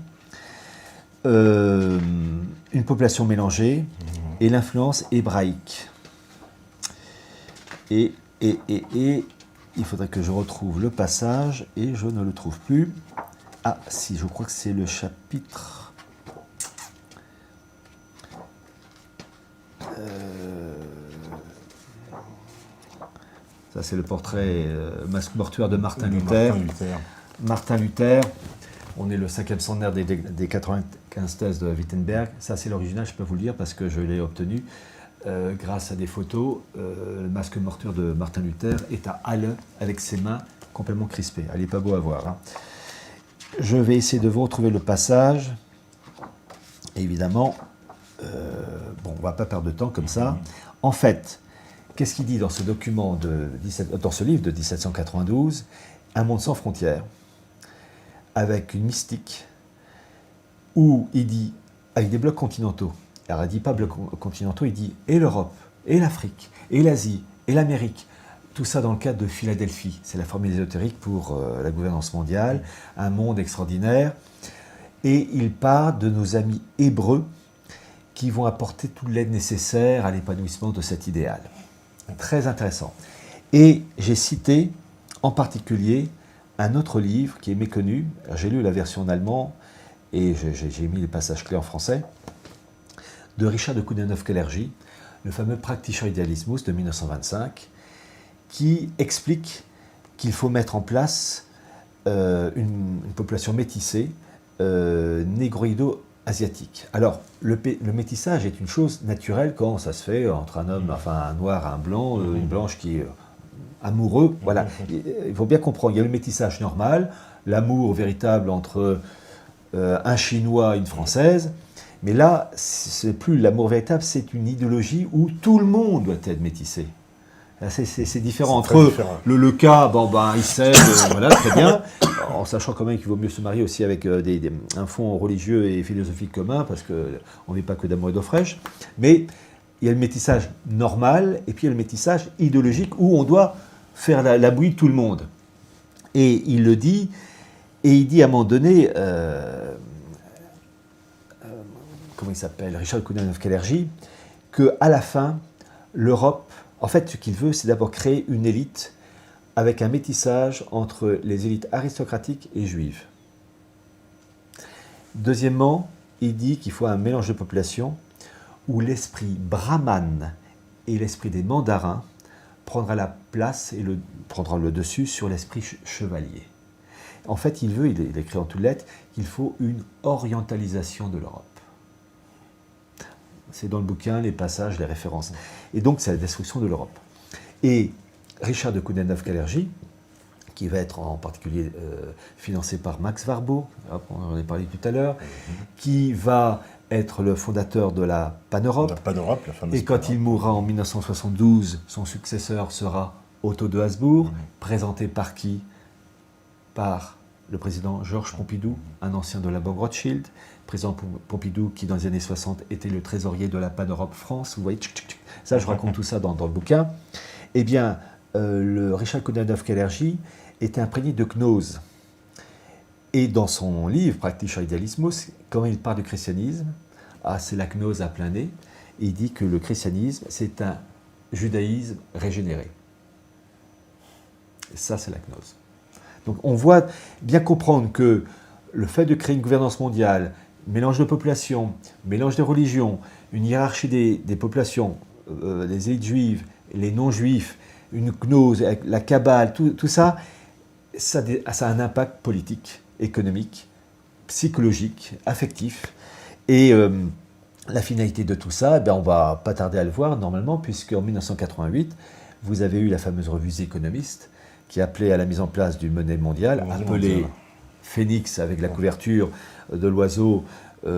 une population mélangée et l'influence hébraïque. Et il faudrait que je retrouve le passage, et je ne le trouve plus. Ah si, je crois que c'est le chapitre... Ça, c'est le portrait masque mortuaire de Martin Luther. Martin Luther, on est le 5e centenaire des 95 thèses de Wittenberg. Ça, c'est l'original, je peux vous le dire, parce que je l'ai obtenu grâce à des photos. Le masque mortuaire de Martin Luther est à Halle, avec ses mains complètement crispées. Elle n'est pas beau à voir. Hein. Je vais essayer de vous retrouver le passage. Évidemment, on ne va pas perdre de temps comme ça. En fait, qu'est-ce qu'il dit dans ce document dans ce livre de 1792? Un monde sans frontières, avec une mystique, où il dit, avec des blocs continentaux. Alors il ne dit pas blocs continentaux, il dit et l'Europe, et l'Afrique, et l'Asie, et l'Amérique. Tout ça dans le cadre de Philadelphie. C'est la formule ésotérique pour la gouvernance mondiale, un monde extraordinaire. Et il part de nos amis hébreux qui vont apporter toute l'aide nécessaire à l'épanouissement de cet idéal. Très intéressant. Et j'ai cité en particulier un autre livre qui est méconnu. J'ai lu la version en allemand et j'ai mis les passages clés en français, de Richard de Coudenhove-Kalergi, le fameux Praktischer Idealismus de 1925, qui explique qu'il faut mettre en place une population métissée, négroïdo-asiatique. Alors, le métissage est une chose naturelle quand ça se fait entre un homme, enfin un noir et un blanc, une blanche qui est amoureux. Voilà. Il faut bien comprendre, il y a le métissage normal, l'amour véritable entre un Chinois, une Française. Mais là, c'est plus l'amour véritable, c'est une idéologie où tout le monde doit être métissé. C'est différent. Entre le cas, il s'aime, voilà, très bien, en sachant quand même qu'il vaut mieux se marier aussi avec un fond religieux et philosophique commun, parce qu'on ne vit pas que d'amour et d'eau fraîche. Mais il y a le métissage normal, et puis il y a le métissage idéologique, où on doit faire la bouillie de tout le monde. Et il le dit, et il dit à un moment donné, comment il s'appelle, Richard Koudinov-Kalergi, qu'à la fin, l'Europe, en fait, ce qu'il veut, c'est d'abord créer une élite avec un métissage entre les élites aristocratiques et juives. Deuxièmement, il dit qu'il faut un mélange de population où l'esprit brahmane et l'esprit des mandarins prendra la place et prendra le dessus sur l'esprit chevalier. En fait, il écrit en toutes lettres, qu'il faut une orientalisation de l'Europe. C'est dans le bouquin, les passages, les références. Et donc, c'est la destruction de l'Europe. Et Richard de Koudinov-Kalergi, qui va être en particulier financé par Max Warburg, on en a parlé tout à l'heure, qui va être le fondateur de la Pan-Europe. La Pan-Europe, la fameuse Et quand Pan-Europe. il mourra en 1972, son successeur sera Otto de Habsbourg, présenté par qui? Par le président Georges Pompidou, un ancien de la Banque Rothschild, président Pompidou qui dans les années 60 était le trésorier de la Pan-Europe France, vous voyez, ça je raconte tout ça dans le bouquin. Eh bien, le Richard Koudinov-Kalergi était imprégné de gnose. Et dans son livre, Praktischer Idealismus, quand il parle du christianisme, c'est la gnose à plein nez, il dit que le christianisme, c'est un judaïsme régénéré. Et ça, c'est la gnose. Donc on voit bien comprendre que le fait de créer une gouvernance mondiale, mélange de populations, mélange de religions, une hiérarchie des populations, les élites juives, les non-juifs, une gnose, la Kabbale, tout ça, ça a un impact politique, économique, psychologique, affectif. Et la finalité de tout ça, on ne va pas tarder à le voir normalement, puisqu'en 1988, vous avez eu la fameuse revue The Economist, qui appelait à la mise en place d'une monnaie mondiale, appelée Phénix, avec la couverture de l'oiseau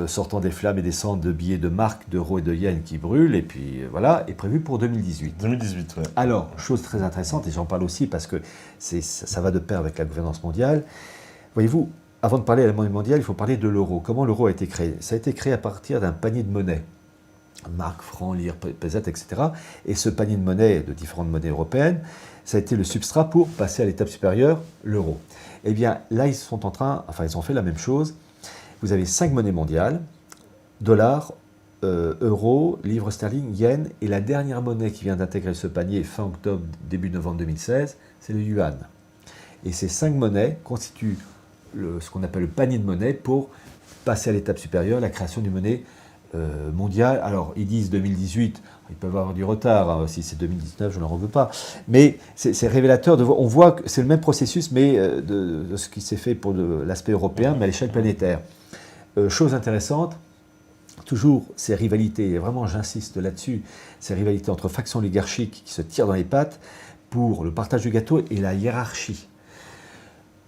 sortant des flammes et des cendres de billets de marques, d'euros et de yens qui brûlent, et puis voilà, est prévu pour 2018. 2018, ouais. Alors, chose très intéressante, et j'en parle aussi parce que ça va de pair avec la gouvernance mondiale. Voyez-vous, avant de parler de la monnaie mondiale, il faut parler de l'euro. Comment l'euro a été créé? Ça a été créé à partir d'un panier de monnaies. Marques, francs, lire, pesettes, etc. Et ce panier de monnaies, de différentes monnaies européennes, ça a été le substrat pour passer à l'étape supérieure, l'euro. Eh bien, là, ils ont fait la même chose. Vous avez 5 monnaies mondiales, dollars, euro, livre sterling, yen, et la dernière monnaie qui vient d'intégrer ce panier fin octobre, début novembre 2016, c'est le yuan. Et ces 5 monnaies constituent ce qu'on appelle le panier de monnaie pour passer à l'étape supérieure, la création d'une monnaie mondiale. Alors, ils disent 2018, ils peuvent avoir du retard, hein, si c'est 2019, je n'en veux pas. Mais c'est révélateur, on voit que c'est le même processus, mais de ce qui s'est fait pour l'aspect européen, mais à l'échelle planétaire. Chose intéressante, toujours ces rivalités, et vraiment j'insiste là-dessus, ces rivalités entre factions oligarchiques qui se tirent dans les pattes pour le partage du gâteau et la hiérarchie.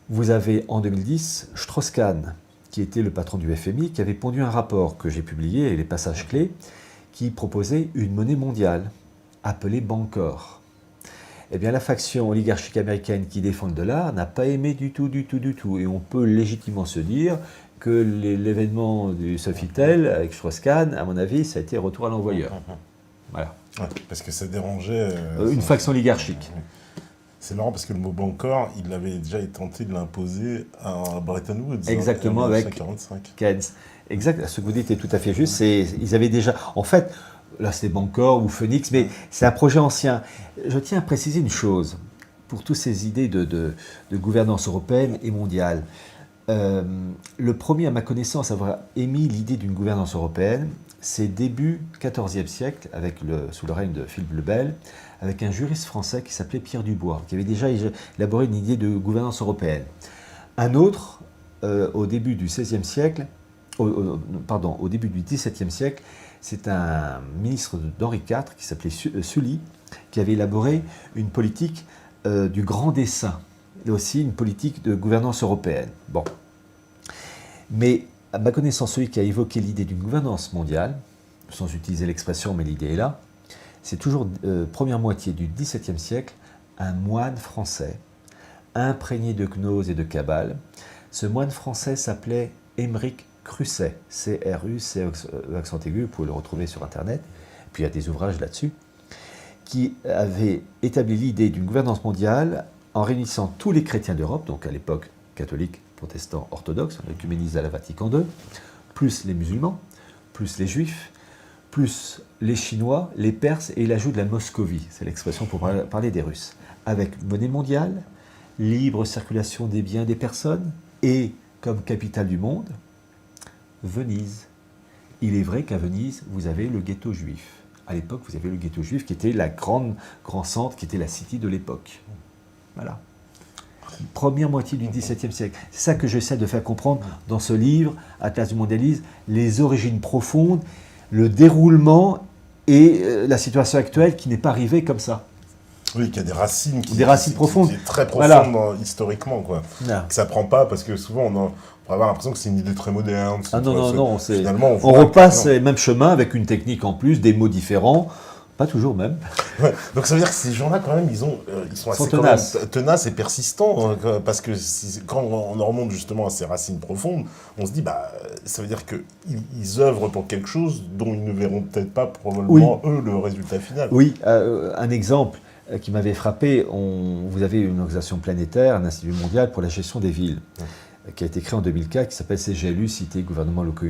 Vous avez en 2010 Strauss-Kahn, qui était le patron du FMI, qui avait pondu un rapport que j'ai publié, et les passages clés, qui proposait une monnaie mondiale, appelée Bancor. Eh bien, la faction oligarchique américaine qui défend le dollar n'a pas aimé du tout. Et on peut légitimement se dire que l'événement du Sofitel avec Strauss-Kahn, à mon avis, ça a été retour à l'envoyeur. Voilà. Ouais, parce que ça dérangeait... une faction oligarchique. C'est marrant parce que le mot Bancor, il avait déjà tenté de l'imposer à Bretton Woods. Exactement, en avec 1945. Keynes. Exact, ce que vous dites est tout à fait juste. Ils avaient déjà... En fait, là c'était Bancor ou Phoenix, mais c'est un projet ancien. Je tiens à préciser une chose, pour toutes ces idées de gouvernance européenne et mondiale. Le premier, à ma connaissance, à avoir émis l'idée d'une gouvernance européenne, c'est début XIVe siècle, sous le règne de Philippe le Bel, avec un juriste français qui s'appelait Pierre Dubois, qui avait déjà élaboré une idée de gouvernance européenne. Un autre, au début du XVIe siècle, au début du XVIIe siècle, c'est un ministre d'Henri IV qui s'appelait Sully, qui avait élaboré une politique du grand dessein, et aussi une politique de gouvernance européenne. Bon. Mais à ma connaissance, celui qui a évoqué l'idée d'une gouvernance mondiale, sans utiliser l'expression, mais l'idée est là, c'est toujours première moitié du XVIIe siècle, un moine français, imprégné de gnose et de cabale. Ce moine français s'appelait Émeric Crusset, C-R-U-C accent aigu, vous pouvez le retrouver sur Internet, puis il y a des ouvrages là-dessus, qui avait établi l'idée d'une gouvernance mondiale en réunissant tous les chrétiens d'Europe, donc à l'époque catholiques, protestants, orthodoxes, œcuménistes à la Vatican II, plus les musulmans, plus les juifs, plus les Chinois, les Perses et l'ajout de la Moscovie, c'est l'expression pour parler des Russes, avec monnaie mondiale, libre circulation des biens des personnes et, comme capitale du monde, Venise. Il est vrai qu'à Venise, vous avez le ghetto juif. À l'époque, vous avez le ghetto juif qui était la grand centre, qui était la city de l'époque. Voilà. Première moitié du XVIIe siècle. C'est ça que j'essaie de faire comprendre dans ce livre, Atlas du mondialisme, les origines profondes, le déroulement et la situation actuelle qui n'est pas arrivée comme ça. Oui, qui a des racines, profondes. Qui est très profonde voilà. Historiquement, quoi. Là. Que ça prend pas, parce que souvent on pourrait avoir l'impression que c'est une idée très moderne. Ah non, finalement, on repasse les mêmes chemins avec une technique en plus, des mots différents, pas toujours même. Ouais, donc ça veut dire que ces gens-là, quand même, ils sont assez tenaces et persistants, hein, parce que quand on remonte justement à ces racines profondes, on se dit, ça veut dire qu'ils œuvrent pour quelque chose dont ils ne verront peut-être pas probablement, eux, le résultat final. Oui, un exemple qui m'avait frappé, vous avez une organisation planétaire, un institut mondial pour la gestion des villes, qui a été créé en 2004, qui s'appelle CGLU, Cité Gouvernement Locaux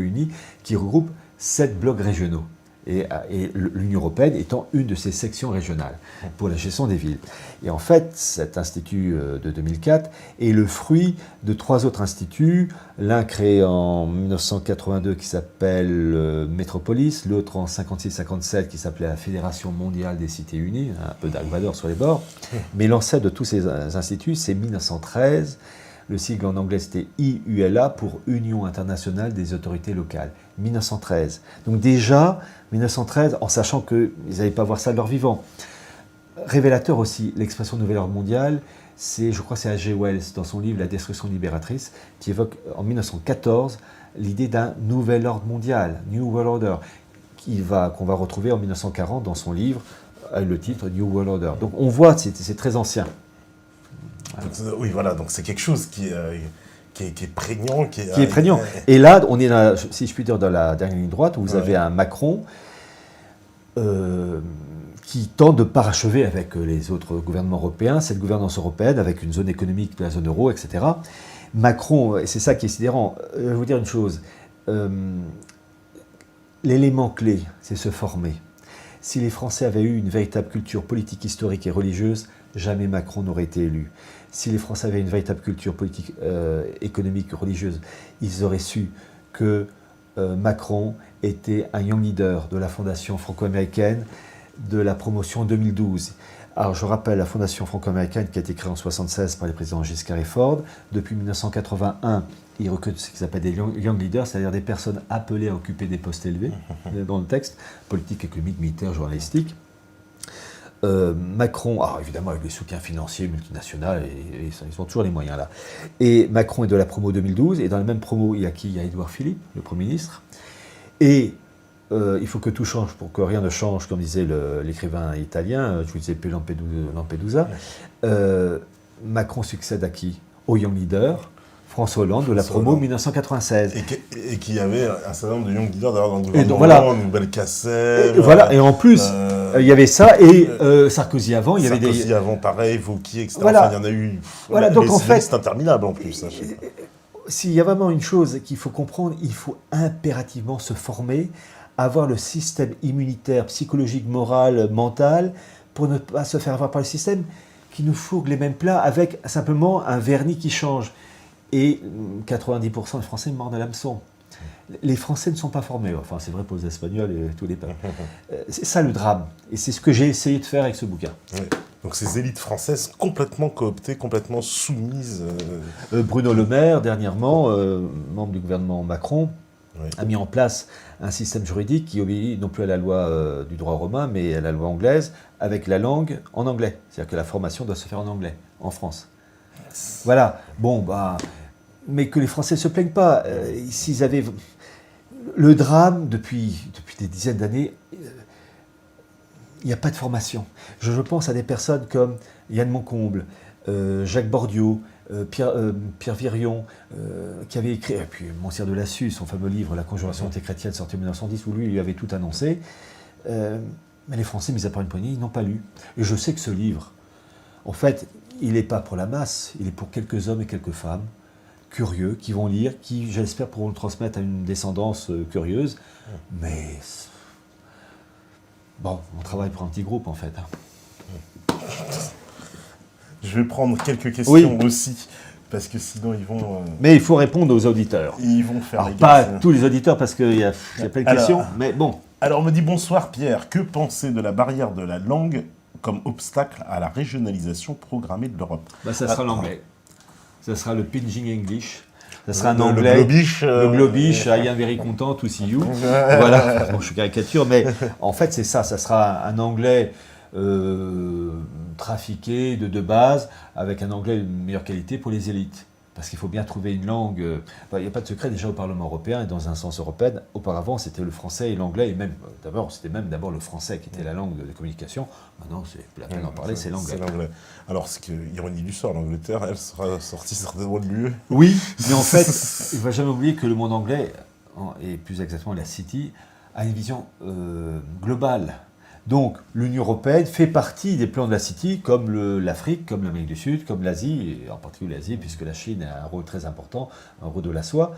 Unis, qui regroupe 7 blocs régionaux. Et l'Union européenne étant une de ces sections régionales pour la gestion des villes. Et en fait, cet institut de 2004 est le fruit de 3 autres instituts, l'un créé en 1982 qui s'appelle Métropolis, l'autre en 56-57 qui s'appelait la Fédération mondiale des cités unies, un peu Dark Vador sur les bords. Mais l'ancêtre de tous ces instituts, c'est 1913. Le sigle en anglais, c'était IULA pour Union internationale des autorités locales. 1913. Donc déjà, 1913, en sachant qu'ils n'allaient pas voir ça de leur vivant. Révélateur aussi, l'expression Nouvel ordre mondial, je crois que c'est H.G. Wells, dans son livre La destruction libératrice, qui évoque en 1914 l'idée d'un nouvel ordre mondial, New World Order, qu'on va retrouver en 1940 dans son livre, avec le titre New World Order. Donc on voit, c'est très ancien. Donc, oui, voilà, donc c'est quelque chose qui est prégnant. Qui est prégnant. Et là, on est, si je puis dire, dans la dernière ligne droite, où vous avez un Macron qui tente de parachever avec les autres gouvernements européens, cette gouvernance européenne, avec une zone économique de la zone euro, etc. Macron, et c'est ça qui est sidérant, je vais vous dire une chose, l'élément clé, c'est se former. Si les Français avaient eu une véritable culture politique, historique et religieuse, jamais Macron n'aurait été élu. Si les Français avaient une véritable culture politique, économique, religieuse, ils auraient su que Macron était un young leader de la fondation franco-américaine de la promotion 2012. Alors je rappelle la fondation franco-américaine qui a été créée en 1976 par les présidents Giscard et Ford. Depuis 1981, ils recrutent ce qu'ils appellent des young leaders, c'est-à-dire des personnes appelées à occuper des postes élevés, dans le texte, politique, économique, militaire, journalistique. Macron, alors évidemment avec des soutiens financiers multinationaux, et ils ont toujours les moyens là. Et Macron est de la promo 2012, et dans la même promo, il y a qui ? Il y a Édouard Philippe, le Premier ministre. Et il faut que tout change pour que rien ne change, comme disait l'écrivain italien, je vous disais Lampedusa. Macron succède à qui ? Au young leader, François Hollande de la promo 1996. Et qui avait un certain nombre de young leaders d'ailleurs dans le gouvernement, voilà. Nouvelle-Cassel. Voilà, et en plus, il y avait ça, et Sarkozy avant, il y avait des... Sarkozy avant, pareil, Vauquier, etc. Voilà. Enfin, il y en a eu... Voilà, donc en fait... C'est interminable en plus. S'il y a vraiment une chose qu'il faut comprendre, il faut impérativement se former, avoir le système immunitaire, psychologique, moral, mental, pour ne pas se faire avoir par le système qui nous fourgue les mêmes plats avec simplement un vernis qui change. Et 90% des Français mordent à l'hameçon. Les Français ne sont pas formés, enfin c'est vrai pour les Espagnols et tous les peuples. C'est ça le drame, et c'est ce que j'ai essayé de faire avec ce bouquin. Oui. Donc ces élites françaises complètement cooptées, complètement soumises. Bruno Le Maire, dernièrement, membre du gouvernement Macron, oui. a mis en place un système juridique qui obéit non plus à la loi du droit romain, mais à la loi anglaise, avec la langue en anglais. C'est-à-dire que la formation doit se faire en anglais, en France. Voilà, bon, mais que les Français ne se plaignent pas. S'ils avaient... Le drame, depuis des dizaines d'années, il n'y a pas de formation. Je pense à des personnes comme Yann Moncomble, Jacques Bordiot, Pierre Virion, qui avait écrit, et puis Monsieur de Lassus, son fameux livre « La conjuration antéchrétienne » sorti en 1910, où lui, il avait tout annoncé. Mais les Français, mis à part une poignée, ils n'ont pas lu. Et je sais que ce livre, en fait, il n'est pas pour la masse, il est pour quelques hommes et quelques femmes curieux, qui vont lire, qui, j'espère, pourront le transmettre à une descendance curieuse. Mais bon, on travaille pour un petit groupe, en fait. Je vais prendre quelques questions aussi, parce que sinon ils vont... Mais il faut répondre aux auditeurs. Ils vont faire les pas gars, tous les auditeurs, parce qu'il y a plein de questions, mais bon. Alors, on me dit bonsoir Pierre, que penser de la barrière de la langue comme obstacle à la régionalisation programmée de l'Europe? Ça sera l'anglais. Ça sera le pidgin English. Ça sera un anglais. Le globish, I am very content to see you. Voilà, bon, je suis caricature, mais en fait, c'est ça. Ça sera un anglais trafiqué de base, avec un anglais de meilleure qualité pour les élites. Parce qu'il faut bien trouver une langue. Il n'y a pas de secret déjà au Parlement européen et dans un sens européen. Auparavant, c'était le français et l'anglais, et même d'abord le français qui était la langue de communication. Maintenant, c'est plus la peine d'en parler, c'est l'anglais. Alors, ironie du sort, l'Angleterre, elle sera sortie certainement de l'UE. Oui, mais en fait, il ne faut jamais oublier que le monde anglais, et plus exactement la City, a une vision globale. Donc, l'Union européenne fait partie des plans de la City, comme l'Afrique, comme l'Amérique du Sud, comme l'Asie, et en particulier l'Asie, puisque la Chine a un rôle très important, un rôle de la soie.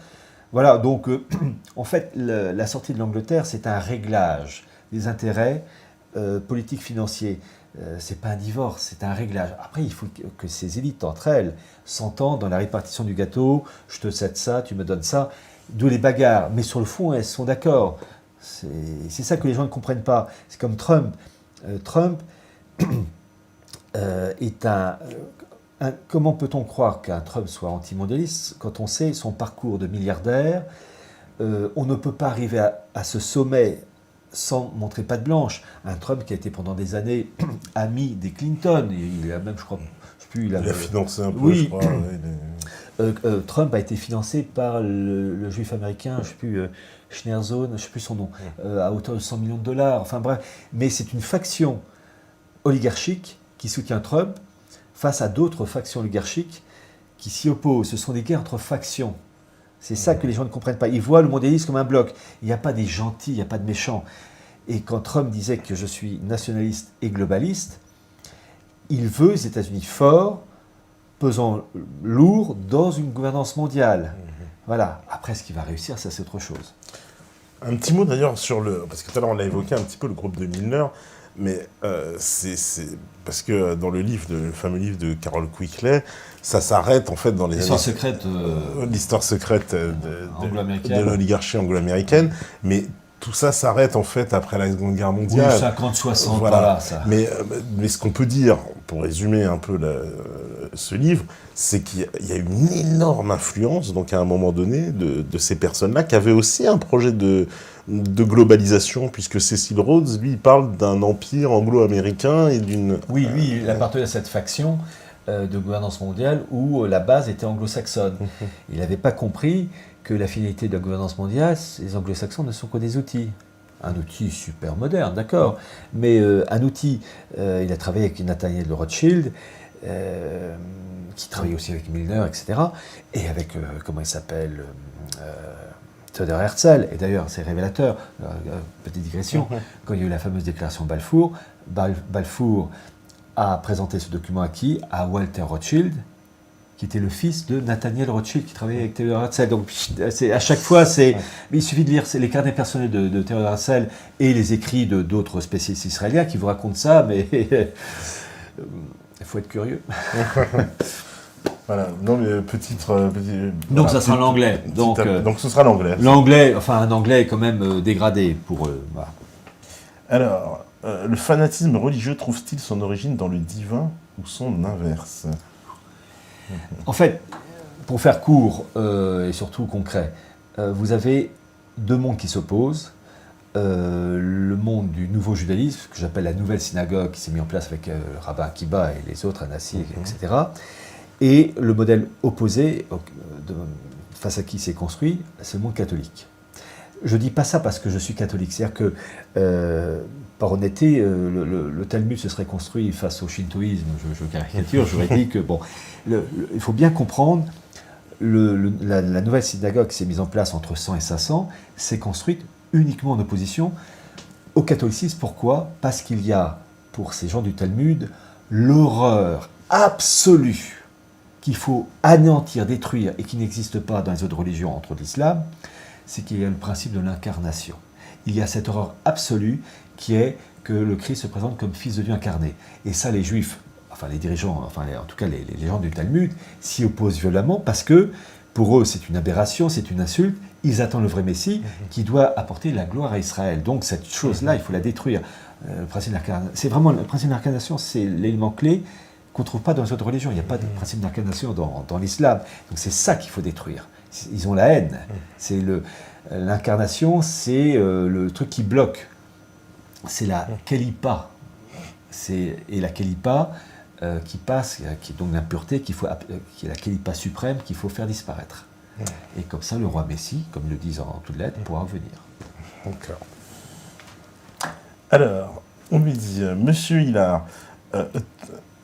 Voilà, donc, en fait, la sortie de l'Angleterre, c'est un réglage des intérêts politiques, financiers. C'est pas un divorce, c'est un réglage. Après, il faut que ces élites, entre elles, s'entendent dans la répartition du gâteau. Je te cède ça, tu me donnes ça. D'où les bagarres. Mais sur le fond, elles sont d'accord. C'est ça que les gens ne comprennent pas. C'est comme Trump. Trump est comment peut-on croire qu'un Trump soit antimondialiste quand on sait son parcours de milliardaire? On ne peut pas arriver à ce sommet sans montrer patte blanche. Un Trump qui a été pendant des années ami des Clinton. Il a même, je crois, il a financé un peu, oui. Je crois. Trump a été financé par le juif américain, je ne sais plus, Schneersohn, je ne sais plus son nom, à hauteur de 100 millions de dollars. Enfin bref, mais c'est une faction oligarchique qui soutient Trump face à d'autres factions oligarchiques qui s'y opposent. Ce sont des guerres entre factions. C'est ça que les gens ne comprennent pas. Ils voient le mondialisme comme un bloc. Il n'y a pas des gentils, il n'y a pas de méchants. Et quand Trump disait que je suis nationaliste et globaliste, il veut les États-Unis forts, pesant lourd dans une gouvernance mondiale. Voilà. Après, ce qu'il va réussir, ça c'est autre chose. Un petit mot d'ailleurs sur parce que tout à l'heure on l'a évoqué un petit peu, le groupe de Milner, mais c'est parce que dans le fameux livre de Carol Quigley, ça s'arrête en fait dans l'histoire secrète de l'oligarchie anglo-américaine, mais tout ça s'arrête en fait après la Seconde Guerre mondiale. Oui, 50-60, voilà ça. Mais ce qu'on peut dire, pour résumer un peu ce livre, c'est qu'il y a une énorme influence, donc à un moment donné, de ces personnes-là, qui avaient aussi un projet de globalisation, puisque Cecil Rhodes, lui, il parle d'un empire anglo-américain et d'une... Oui, lui, il appartenait à cette faction de gouvernance mondiale où la base était anglo-saxonne. Il n'avait pas compris que la finalité de la gouvernance mondiale, les anglo-saxons ne sont que des outils. Un outil super moderne, d'accord, mais un outil, il a travaillé avec Nathaniel de Rothschild, qui travaillait aussi avec Milner, etc., et avec, comment il s'appelle, Theodor Herzl, et d'ailleurs c'est révélateur, petite digression, quand il y a eu la fameuse déclaration Balfour, Balfour a présenté ce document à qui? À Walter Rothschild, qui était le fils de Nathaniel Rothschild, qui travaillait avec Theodor Herzl. Donc, à chaque fois, il suffit de lire les carnets personnels de Theodor Herzl et les écrits d'autres spécialistes israéliens qui vous racontent ça, mais il faut être curieux. Voilà, non mais donc ça sera l'anglais. Donc ce sera l'anglais. L'anglais, enfin un anglais quand même dégradé pour eux. Voilà. Alors, le fanatisme religieux trouve-t-il son origine dans le divin ou son inverse? En fait, pour faire court et surtout concret, vous avez deux mondes qui s'opposent. Le monde du nouveau judaïsme, que j'appelle la nouvelle synagogue, qui s'est mis en place avec le rabbin Akiba et les autres, Anassi, etc. Et le modèle opposé, face à qui c'est construit, c'est le monde catholique. Je ne dis pas ça parce que je suis catholique, c'est-à-dire que, par honnêteté, le Talmud se serait construit face au shintoïsme, je caricature, j'aurais dit que, bon, il faut bien comprendre, la nouvelle synagogue qui s'est mise en place entre 100 et 500, s'est construite uniquement en opposition au catholicisme. Pourquoi ? Parce qu'il y a, pour ces gens du Talmud, l'horreur absolue qu'il faut anéantir, détruire, et qui n'existe pas dans les autres religions, entre l'islam, c'est qu'il y a le principe de l'incarnation. Il y a cette horreur absolue qui est que le Christ se présente comme fils de Dieu incarné. Et ça, les Juifs, enfin les dirigeants, en tout cas les gens du Talmud, s'y opposent violemment parce que pour eux, c'est une aberration, c'est une insulte. Ils attendent le vrai Messie qui doit apporter la gloire à Israël. Donc cette chose-là, il faut la détruire. Le principe c'est vraiment le principe d'incarnation, c'est l'élément clé qu'on ne trouve pas dans les autres religions. Il n'y a pas de principe d'incarnation dans l'islam. Donc c'est ça qu'il faut détruire. Ils ont la haine. L'incarnation, c'est le truc qui bloque. C'est la kelipa. Et la kelipa qui passe, qui est donc l'impureté, qui est la kelipa suprême qu'il faut faire disparaître. Et comme ça, le roi Messie, comme le disent en toutes lettres, pourra venir. D'accord. Alors, on lui dit, Monsieur Hilard,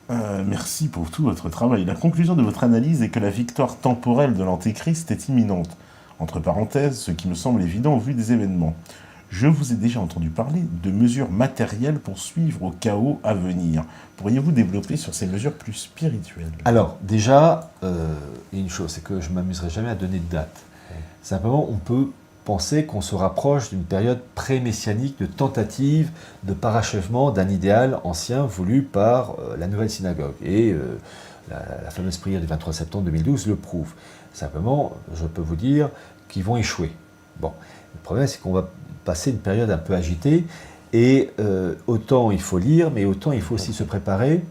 merci pour tout votre travail. La conclusion de votre analyse est que la victoire temporelle de l'Antéchrist est imminente. Entre parenthèses, ce qui me semble évident au vu des événements. Je vous ai déjà entendu parler de mesures matérielles pour suivre au chaos à venir. Pourriez-vous développer sur ces mesures plus spirituelles ? Alors, déjà, il y a une chose, c'est que je ne m'amuserai jamais à donner de date. Simplement, on peut penser qu'on se rapproche d'une période pré-messianique de tentative de parachèvement d'un idéal ancien voulu par la nouvelle synagogue. Et la fameuse prière du 23 septembre 2012 le prouve. Simplement, je peux vous dire qu'ils vont échouer. Bon, le problème, c'est qu'on va passer une période un peu agitée, et autant il faut lire, mais autant il faut aussi se préparer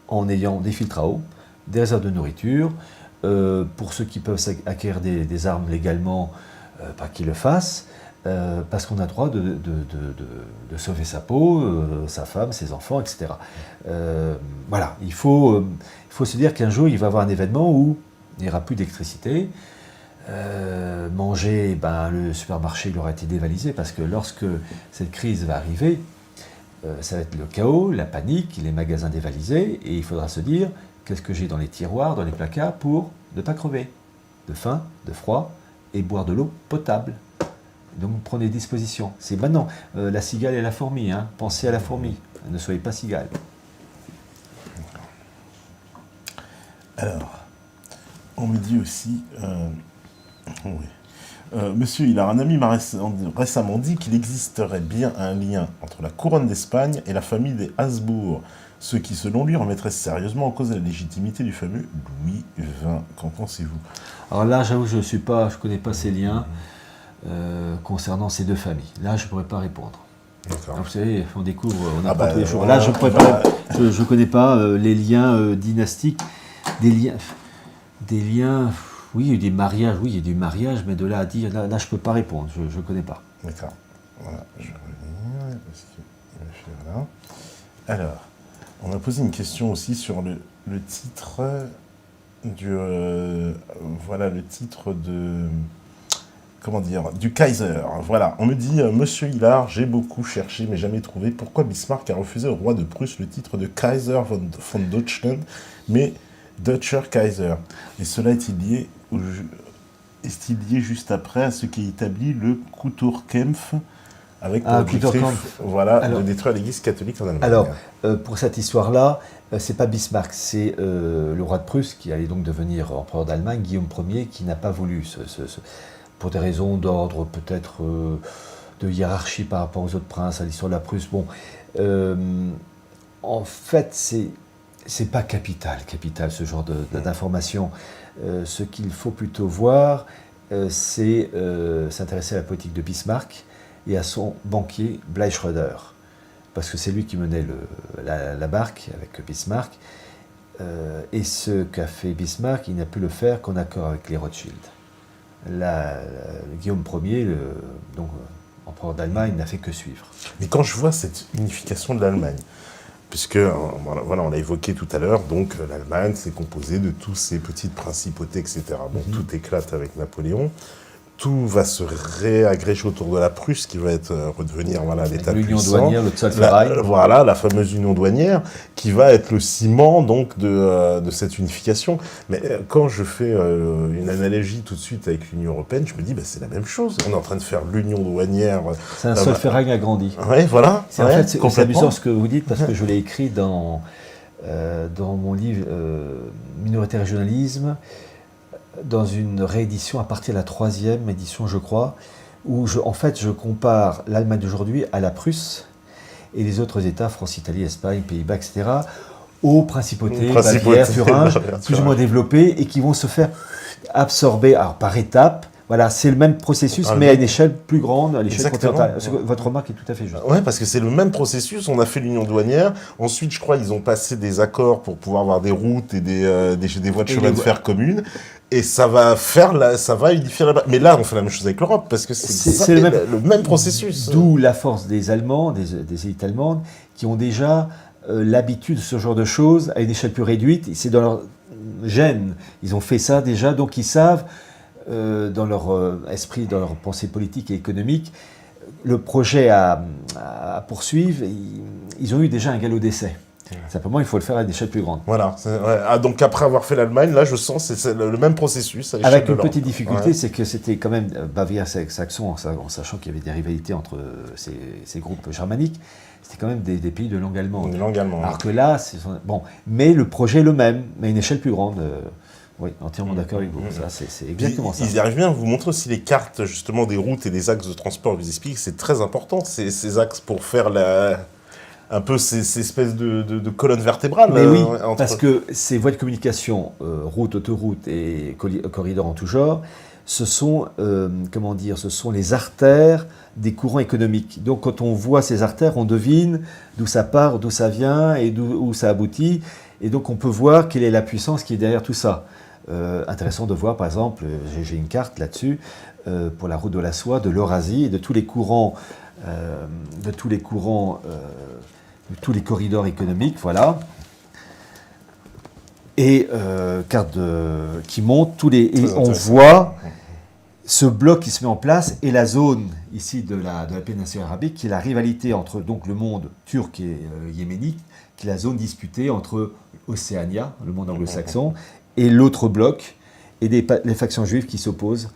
en ayant des filtres à eau, des réserves de nourriture, pour ceux qui peuvent acquérir des armes légalement, qu'ils le fassent, parce qu'on a droit de sauver sa peau, sa femme, ses enfants, etc. Voilà, il faut se dire qu'un jour il va y avoir un événement où il n'y aura plus d'électricité. Manger, le supermarché il aura été dévalisé, parce que lorsque cette crise va arriver, ça va être le chaos, la panique, les magasins dévalisés, et il faudra se dire qu'est-ce que j'ai dans les tiroirs, dans les placards pour ne pas crever de faim, de froid, et boire de l'eau potable. Donc prenez disposition. C'est maintenant la cigale et la fourmi, hein. Pensez à la fourmi, ne soyez pas cigale. Alors, on me dit aussi, Monsieur, un ami m'a récemment dit qu'il existerait bien un lien entre la couronne d'Espagne et la famille des Habsbourg, ce qui, selon lui, remettrait sérieusement en cause la légitimité du fameux Louis XX. Qu'en pensez-vous ? Alors là, j'avoue que je ne connais pas ces liens concernant ces deux familles. Là, je ne pourrais pas répondre. Alors, vous savez, on découvre, on apprend tous les jours. Là, je ne connais pas les liens dynastiques, des liens. Oui, il y a des mariages, oui, il y a du mariage, mais de là à dire, là je ne peux pas répondre, je ne connais pas. D'accord. Voilà, je reviens, parce qu'il m'a fait, voilà. Alors, on m'a posé une question aussi sur le titre du Kaiser. Voilà, on me dit, Monsieur Hilard, j'ai beaucoup cherché, mais jamais trouvé. Pourquoi Bismarck a refusé au roi de Prusse le titre de Kaiser von Deutschland, mais Deutscher Kaiser? Et cela est-il lié juste après à ce qui établit le Kulturkampf avec pour objectif, de détruire l'Église catholique en Allemagne. Alors, pour cette histoire-là, c'est pas Bismarck, c'est le roi de Prusse qui allait donc devenir empereur d'Allemagne, Guillaume Ier, qui n'a pas voulu, pour des raisons d'ordre, peut-être de hiérarchie par rapport aux autres princes, à l'histoire de la Prusse. Bon, en fait, c'est pas capital ce genre d'information. Ce qu'il faut plutôt voir, c'est s'intéresser à la politique de Bismarck et à son banquier Bleichroeder, parce que c'est lui qui menait la barque avec Bismarck, et ce qu'a fait Bismarck, il n'a pu le faire qu'en accord avec les Rothschild. Guillaume Ier, empereur d'Allemagne, n'a fait que suivre. Mais quand je vois cette unification de l'Allemagne, puisque, voilà, on l'a évoqué tout à l'heure, donc l'Allemagne, c'est composé de toutes ces petites principautés, etc. Bon, tout éclate avec Napoléon. Tout va se réagréger autour de la Prusse, qui va redevenir l'État puissant. L'union douanière, le Zollverein. Voilà, la fameuse union douanière, qui va être le ciment donc de cette unification. Mais quand je fais une analogie tout de suite avec l'Union européenne, je me dis, c'est la même chose. On est en train de faire l'union douanière. C'est un Zollverein agrandi. Oui, voilà. En fait, c'est amusant ce que vous dites, parce que je l'ai écrit dans mon livre Minorité et régionalisme, dans une réédition à partir de la 3e édition, je crois, où je compare l'Allemagne d'aujourd'hui à la Prusse et les autres États, France, Italie, Espagne, Pays-Bas, etc., aux principautés, Bavière, Thuringe, plus ou moins développées, et qui vont se faire absorber par étapes. Voilà, c'est le même processus, mais à une échelle plus grande, à l'échelle continentale. Votre remarque est tout à fait juste. Oui, parce que c'est le même processus. On a fait l'union douanière. Ensuite, je crois, ils ont passé des accords pour pouvoir avoir des routes et des voies de chemin de fer communes. Et ça va unifier la... Mais là, on fait la même chose avec l'Europe, parce que c'est le même processus. D'où la force des Allemands, des élites allemandes, qui ont déjà l'habitude de ce genre de choses à une échelle plus réduite. C'est dans leur gène. Ils ont fait ça déjà, donc ils savent... dans leur esprit, dans leur pensée politique et économique, le projet à poursuivre, ils ont eu déjà un galop d'essai. Simplement, il faut le faire à une échelle plus grande. Voilà. Donc après avoir fait l'Allemagne, là, je sens que c'est le même processus. Avec une petite difficulté, c'est que c'était quand même Bavière-Saxon, en sachant qu'il y avait des rivalités entre ces groupes germaniques. C'était quand même des pays de langue allemande. Alors que là, mais le projet est le même, mais à une échelle plus grande. Oui, entièrement d'accord avec vous. Ça, c'est exactement ça. Ils y arrivent bien. Vous montrez aussi les cartes justement des routes et des axes de transport. Vous expliquez que c'est très important ces axes pour faire un peu ces espèces de colonnes vertébrales. Mais oui, parce que ces voies de communication, routes, autoroutes et corridors en tout genre, ce sont les artères des courants économiques. Donc quand on voit ces artères, on devine d'où ça part, d'où ça vient et où ça aboutit. Et donc on peut voir quelle est la puissance qui est derrière tout ça. Intéressant de voir, par exemple, j'ai une carte là-dessus, pour la route de la soie, de l'Eurasie et de tous les courants, de tous les corridors économiques, voilà. Et carte qui montre et on voit ce bloc qui se met en place et la zone ici de la péninsule arabique, qui est la rivalité entre donc le monde turc et yéménite, qui est la zone disputée entre Océania, le monde anglo-saxon, et l'autre bloc, et les factions juives qui s'opposent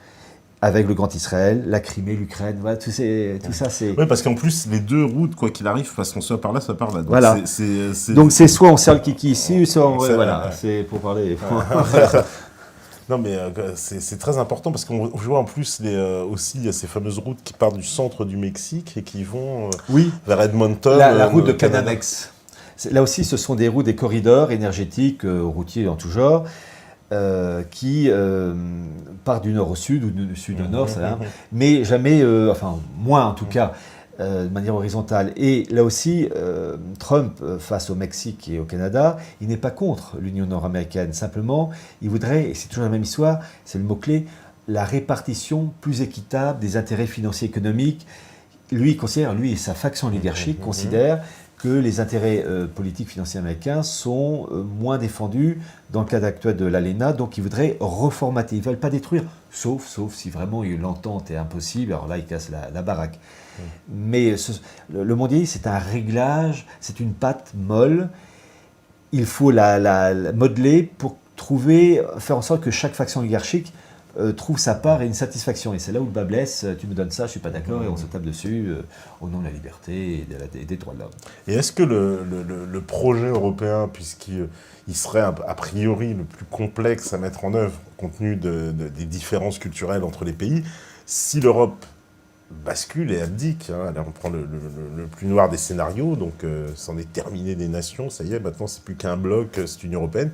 avec le Grand Israël, la Crimée, l'Ukraine, voilà, tout ça c'est... Oui, parce qu'en plus, les deux routes, quoi qu'il arrive, parce qu'on soit par là, soit par là. Donc voilà. Donc c'est soit on sert le kiki ici, soit voilà, c'est pour parler... Non, mais c'est très important parce qu'on voit en plus aussi il y a ces fameuses routes qui partent du centre du Mexique et qui vont vers Edmonton. La route de Canamex. Là aussi, ce sont des routes, des corridors énergétiques, routiers en tout genre, qui partent du nord au sud ou du sud au nord, mais jamais, moins en tout cas, de manière horizontale. Et là aussi, Trump, face au Mexique et au Canada, il n'est pas contre l'Union nord-américaine. Simplement, il voudrait, et c'est toujours la même histoire, c'est le mot-clé, la répartition plus équitable des intérêts financiers et économiques. Lui et sa faction oligarchique considèrent que les intérêts politiques financiers américains sont moins défendus dans le cadre actuel de l'ALENA, donc ils voudraient reformater. Ils ne veulent pas détruire, sauf si vraiment l'entente est impossible, alors là ils cassent la baraque. Mais le mondialisme, c'est un réglage, c'est une pâte molle. Il faut la modeler pour faire en sorte que chaque faction oligarchique trouve sa part et une satisfaction. Et c'est là où le bas blesse, tu me donnes ça, je ne suis pas d'accord, et on se tape dessus au nom de la liberté et des droits de l'homme. Et est-ce que le projet européen, puisqu'il serait a priori le plus complexe à mettre en œuvre, compte tenu des différences culturelles entre les pays, si l'Europe bascule et abdique, là on prend le plus noir des scénarios, donc c'en est terminé des nations, ça y est, maintenant c'est plus qu'un bloc, c'est l'Union européenne.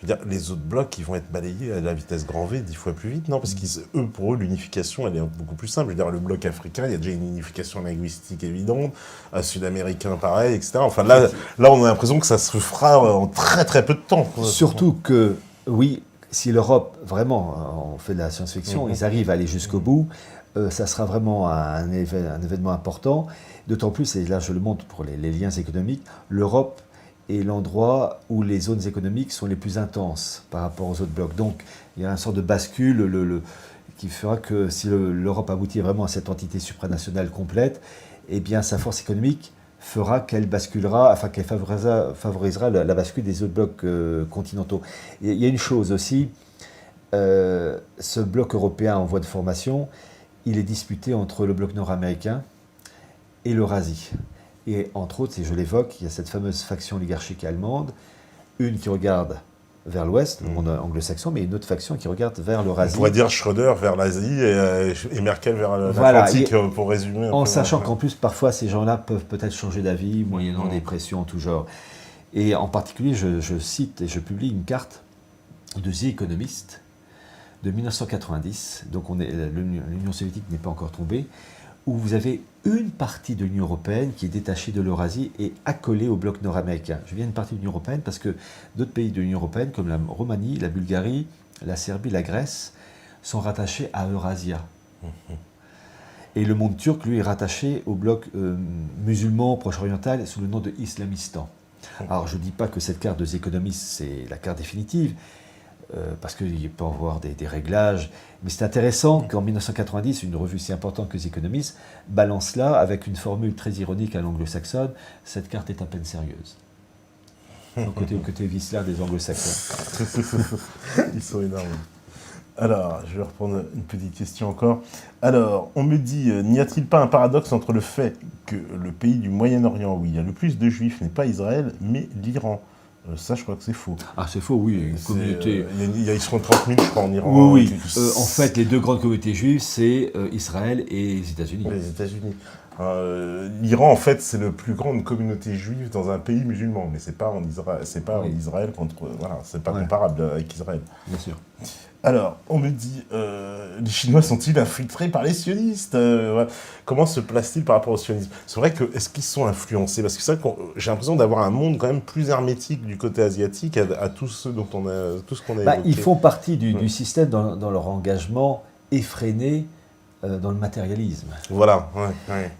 Je veux dire, les autres blocs, ils vont être balayés à la vitesse grand V 10 fois plus vite, non? Parce pour eux, l'unification, elle est beaucoup plus simple. Je veux dire, le bloc africain, il y a déjà une unification linguistique évidente, sud-américain, pareil, etc. Enfin, là, on a l'impression que ça se fera en très très peu de temps. Surtout que, oui, si l'Europe, vraiment, on fait de la science-fiction, ils arrivent à aller jusqu'au bout, ça sera vraiment un événement important. D'autant plus, et là je le montre pour les liens économiques, l'Europe est l'endroit où les zones économiques sont les plus intenses par rapport aux autres blocs. Donc il y a une sorte de bascule qui fera que si l'Europe aboutit vraiment à cette entité supranationale complète, eh bien sa force économique fera qu'elle basculera, enfin qu'elle favorisera la bascule des autres blocs continentaux. Et il y a une chose aussi, ce bloc européen en voie de formation, il est disputé entre le bloc nord-américain et l'Eurasie. Et entre autres, si je l'évoque, il y a cette fameuse faction oligarchique allemande, une qui regarde vers l'ouest, le monde anglo-saxon, mais une autre faction qui regarde vers l'Eurasie. On pourrait dire Schröder vers l'Asie et Merkel vers l'Atlantique, pour résumer. En sachant qu'en plus, parfois, ces gens-là peuvent peut-être changer d'avis, moyennant des pressions en tout genre. Et en particulier, je cite et je publie une carte de The Economist de 1990, donc l'Union soviétique n'est pas encore tombée, où vous avez une partie de l'Union européenne qui est détachée de l'Eurasie et accolée au bloc nord-américain. Je viens d'une partie de l'Union européenne parce que d'autres pays de l'Union européenne, comme la Roumanie, la Bulgarie, la Serbie, la Grèce, sont rattachés à Eurasia. Et le monde turc, lui, est rattaché au bloc musulman proche-oriental sous le nom de Islamistan. Alors, je ne dis pas que cette carte de The Economist, c'est la carte définitive, parce qu'il peut y avoir des réglages. Mais c'est intéressant qu'en 1990, une revue si importante que The Economist balance là, avec une formule très ironique à l'anglo-saxonne, cette carte est à peine sérieuse. Côté vice-là des anglo-saxons. Ils sont énormes. Alors, je vais reprendre une petite question encore. Alors, on me dit, n'y a-t-il pas un paradoxe entre le fait que le pays du Moyen-Orient où il y a le plus de juifs n'est pas Israël, mais l'Iran ? Ça, je crois que c'est faux. Ah, c'est faux, oui. Une communauté... ils seront 30 000, je crois, en Iran. Oui. En fait, les deux grandes communautés juives, c'est Israël et les États-Unis. Les États-Unis. L'Iran, en fait, c'est la plus grande communauté juive dans un pays musulman, mais c'est pas en Israël. C'est pas en Israël contre. Voilà, c'est pas comparable avec Israël. Bien sûr. Alors, on me dit, les Chinois sont-ils infiltrés par les sionistes ? Comment se placent-ils par rapport au sionisme ? C'est vrai que, est-ce qu'ils sont influencés ? Parce que c'est vrai que j'ai l'impression d'avoir un monde quand même plus hermétique du côté asiatique à tout ce dont on a, tout ce qu'on a évoqué. Ils font partie du système dans leur engagement effréné dans le matérialisme. Voilà.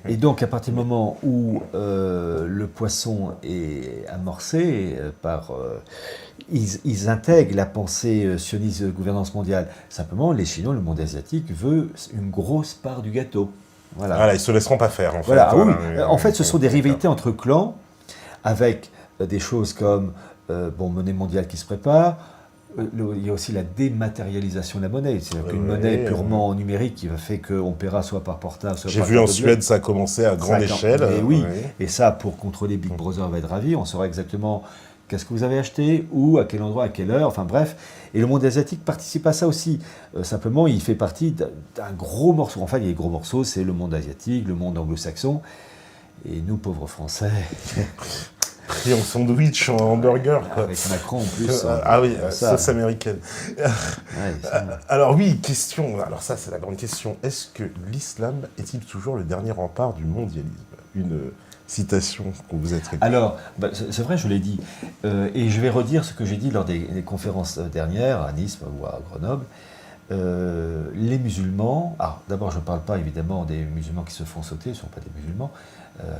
Et donc, à partir du moment où le poisson est amorcé par... Ils intègrent la pensée sioniste de gouvernance mondiale. Simplement, les Chinois, le monde asiatique, veut une grosse part du gâteau. Voilà, ils ne se laisseront pas faire, en fait. Voilà, oui. En fait, ce sont des rivalités entre clans, avec des choses comme monnaie mondiale qui se prépare. Il y a aussi la dématérialisation de la monnaie. C'est-à-dire qu'une monnaie purement numérique qui va faire qu'on paiera soit par portable, soit par... J'ai vu en Suède, ça a commencé à grande échelle. Et ça, pour contrôler Big Brother, va être ravi. On saura exactement qu'est-ce que vous avez acheté, où, à quel endroit, à quelle heure, enfin bref. Et le monde asiatique participe à ça aussi. Simplement, il fait partie d'un gros morceau. Enfin, il y a des gros morceaux, c'est le monde asiatique, le monde anglo-saxon. Et nous, pauvres Français... Pris en sandwich, en hamburger. Quoi. Avec Macron en plus. Sauce américaine. Alors oui, question. Alors ça, c'est la grande question. Est-ce que l'islam est-il toujours le dernier rempart du mondialisme ? Une citation qu'on vous a traitée. Alors, c'est vrai, je l'ai dit. Et je vais redire ce que j'ai dit lors des conférences dernières, à Nice ou à Grenoble. Les musulmans, d'abord je ne parle pas évidemment des musulmans qui se font sauter, ce ne sont pas des musulmans,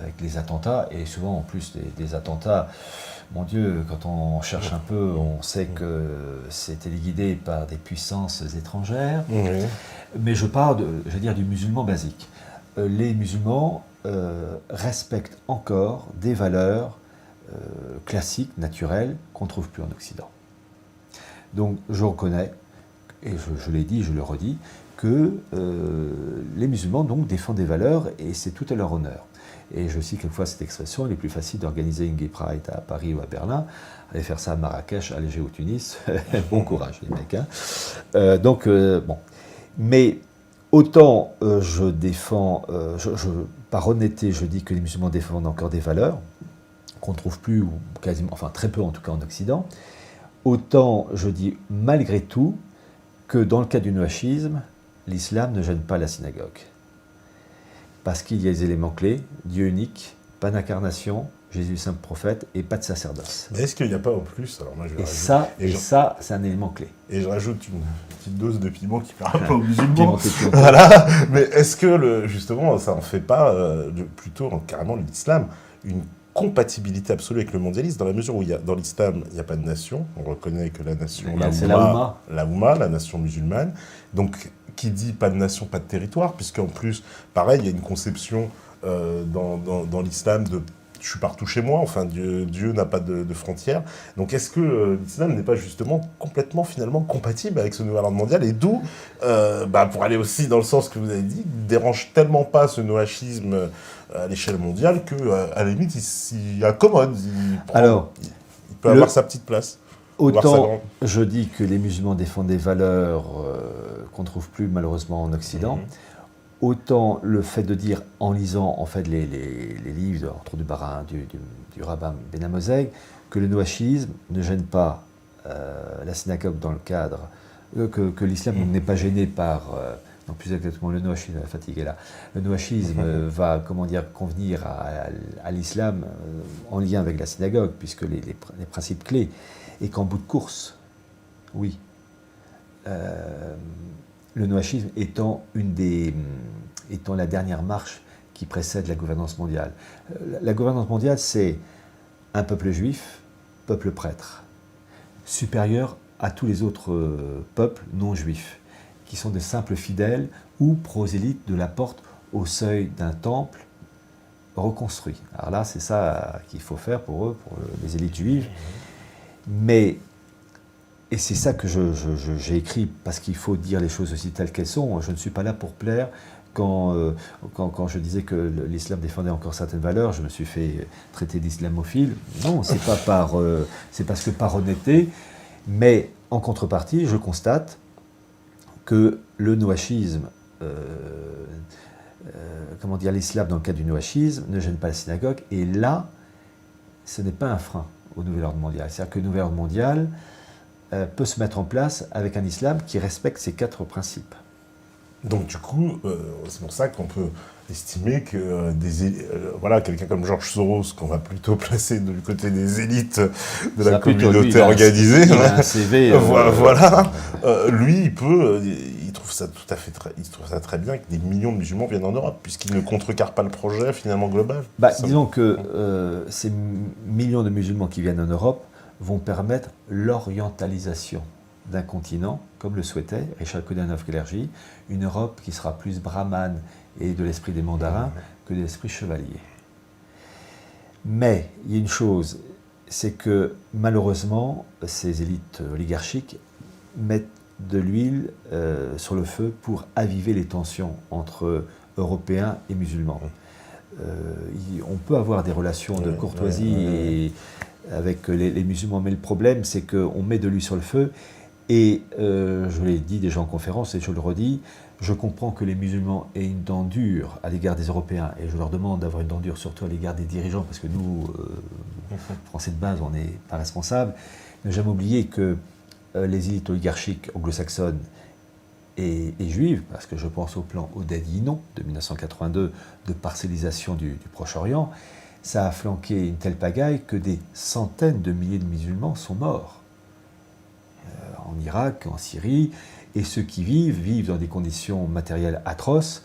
avec les attentats, et souvent en plus des attentats, mon Dieu, quand on cherche un peu, on sait que c'est téléguidé par des puissances étrangères, mais je parle, du musulman basique. Les musulmans respectent encore des valeurs classiques, naturelles, qu'on ne trouve plus en Occident. Donc je reconnais, et je l'ai dit, je le redis, que les musulmans donc défendent des valeurs et c'est tout à leur honneur. Et je cite quelquefois cette expression, il est plus facile d'organiser une Gay Pride à Paris ou à Berlin, aller faire ça à Marrakech, à Alger ou Tunis. Bon courage les mecs. Bon. Mais autant je défends, par honnêteté, je dis que les musulmans défendent encore des valeurs qu'on ne trouve plus, ou quasiment, enfin très peu en tout cas en Occident, autant je dis malgré tout que dans le cas du noachisme, l'islam ne gêne pas la synagogue. Parce qu'il y a des éléments clés, Dieu unique, pas d'incarnation, Jésus simple prophète et pas de sacerdoce. Mais est-ce qu'il n'y a pas en plus, alors moi je et ça, c'est un élément clé. Et je rajoute une petite dose de piment qui ne parle pas aux musulmans. Voilà. Mais est-ce que justement, ça en fait pas plutôt carrément l'islam une compatibilité absolue avec le mondialisme, dans la mesure où dans l'islam, il n'y a pas de nation. On reconnaît que la nation, c'est la Oumma. La Oumma, la nation musulmane. Donc, qui dit pas de nation, pas de territoire, puisqu'en plus, pareil, il y a une conception dans l'islam de je suis partout chez moi, enfin Dieu n'a pas de frontières. Donc est-ce que l'islam n'est pas justement complètement finalement compatible avec ce nouvel ordre mondial, et d'où, pour aller aussi dans le sens que vous avez dit, dérange tellement pas ce noachisme à l'échelle mondiale qu'à la limite il s'y accommode, il peut avoir sa petite place. Autant je dis que les musulmans défendent des valeurs qu'on ne trouve plus malheureusement en Occident, autant le fait de dire, en lisant en fait les livres, entre autres du rabbin Ben Amozeg, que le noachisme ne gêne pas la synagogue dans le cadre, que l'islam n'est pas gêné par, non plus exactement le noachisme, la fatigue est là, le noachisme va convenir à l'islam en lien avec la synagogue, puisque les principes clés, et qu'en bout de course, oui, le noachisme étant la dernière marche qui précède la gouvernance mondiale. La gouvernance mondiale, c'est un peuple juif, peuple prêtre, supérieur à tous les autres peuples non juifs, qui sont des simples fidèles ou prosélytes de la porte au seuil d'un temple reconstruit. Alors là, c'est ça qu'il faut faire pour eux, pour les élites juives. Mais, et c'est ça que j'ai écrit, parce qu'il faut dire les choses aussi telles qu'elles sont. Je ne suis pas là pour plaire. Quand je disais que l'islam défendait encore certaines valeurs, je me suis fait traiter d'islamophile. Non, c'est parce que par honnêteté. Mais en contrepartie, je constate que le noachisme, l'islam dans le cadre du noachisme ne gêne pas la synagogue. Et là, ce n'est pas un frein au nouvel ordre mondial. C'est-à-dire que le nouvel ordre mondial peut se mettre en place avec un islam qui respecte ces 4 principes. Donc du coup, c'est pour ça qu'on peut estimer que quelqu'un comme George Soros, qu'on va plutôt placer du côté des élites de la communauté organisée, lui, il trouve ça très bien que des millions de musulmans viennent en Europe, puisqu'il ne contrecarre pas le projet finalement global. Disons que ces millions de musulmans qui viennent en Europe vont permettre l'orientalisation d'un continent, comme le souhaitait Richard Kodanov-Kalergi, une Europe qui sera plus brahmane et de l'esprit des mandarins que de l'esprit chevalier. Mais il y a une chose, c'est que malheureusement, ces élites oligarchiques mettent de l'huile sur le feu pour aviver les tensions entre Européens et musulmans. On peut avoir des relations de courtoisie avec les musulmans, mais le problème, c'est qu'on met de l'huile sur le feu. Et je l'ai dit déjà en conférence et je le redis, je comprends que les musulmans aient une dent dure à l'égard des Européens, et je leur demande d'avoir une dent dure surtout à l'égard des dirigeants, parce que nous, Français de base, on n'est pas responsables. Ne jamais oublier que les élites oligarchiques anglo-saxonnes et juives, parce que je pense au plan Oded-Yinon de 1982 de parcellisation du Proche-Orient, ça a flanqué une telle pagaille que des centaines de milliers de musulmans sont morts. En Irak, en Syrie, et ceux qui vivent dans des conditions matérielles atroces.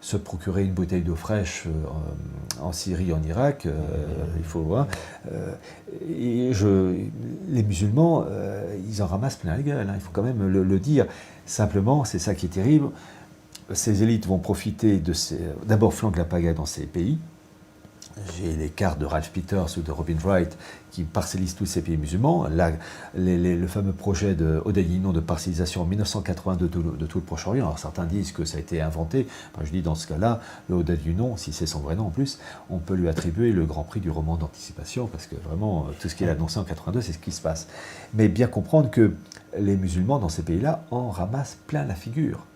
Se procurer une bouteille d'eau fraîche en Syrie, en Irak, il faut voir. Les musulmans, ils en ramassent plein la gueule, il faut quand même le dire. Simplement, c'est ça qui est terrible. Ces élites vont profiter de d'abord flanquer la pagaille dans ces pays. J'ai les cartes de Ralph Peters ou de Robin Wright qui parcellisent tous ces pays musulmans. Là, le fameux projet de Oded-Yinon de parcellisation en 1982 de tout le Proche-Orient. Alors certains disent que ça a été inventé. Je dis dans ce cas-là, le Oded-Yinon, si c'est son vrai nom en plus, on peut lui attribuer le grand prix du roman d'anticipation, parce que vraiment, tout ce qu'il a annoncé en 82, c'est ce qui se passe. Mais bien comprendre que les musulmans dans ces pays-là en ramassent plein la figure.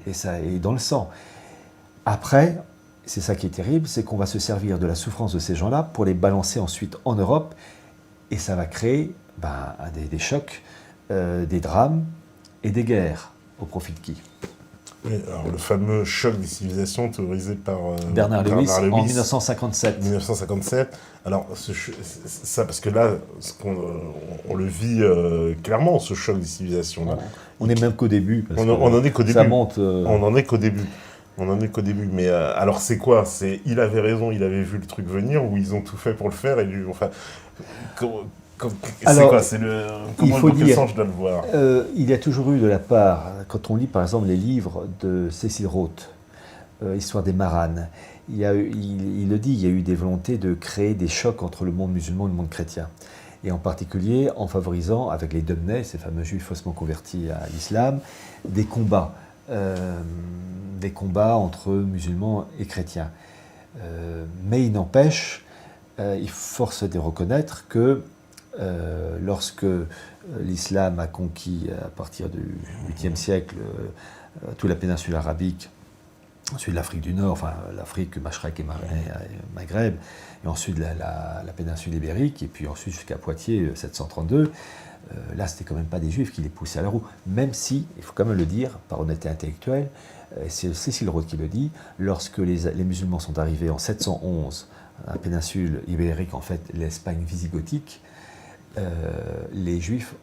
Et ça est dans le sang. Après, c'est ça qui est terrible, c'est qu'on va se servir de la souffrance de ces gens-là pour les balancer ensuite en Europe, et ça va créer des chocs, des drames et des guerres. Au profit de qui ? Oui, alors le fameux choc des civilisations théorisé par Bernard Lewis en 1957. 1957. Alors, ça, parce que là, on le vit clairement, ce choc des civilisations-là. On n'est même qu'au début. On n'en est qu'au début. Ça monte. On n'en est qu'au début. On en est qu'au début, mais alors c'est quoi? Il avait raison, il avait vu le truc venir, ou ils ont tout fait pour le faire, et lui, enfin... C'est quoi? Comment, dans quel sens je dois le voir? Il y a toujours eu de la part, quand on lit par exemple les livres de Cécile Rothe, Histoire des Maranes, il le dit, il y a eu des volontés de créer des chocs entre le monde musulman et le monde chrétien. Et en particulier en favorisant, avec les Domnais, ces fameux juifs faussement convertis à l'islam, des combats entre musulmans et chrétiens. Mais il n'empêche, il force de reconnaître que lorsque l'islam a conquis à partir du 8e siècle toute la péninsule arabique, ensuite l'Afrique du Nord, enfin l'Afrique, Mashrek et Maghreb, et ensuite la péninsule ibérique, et puis ensuite jusqu'à Poitiers, 732, là c'était quand même pas des juifs qui les poussaient à la roue, même si, il faut quand même le dire, par honnêteté intellectuelle, c'est Cécile Rothe qui le dit, lorsque les musulmans sont arrivés en 711 à la péninsule ibérique, en fait l'Espagne visigothique, les juifs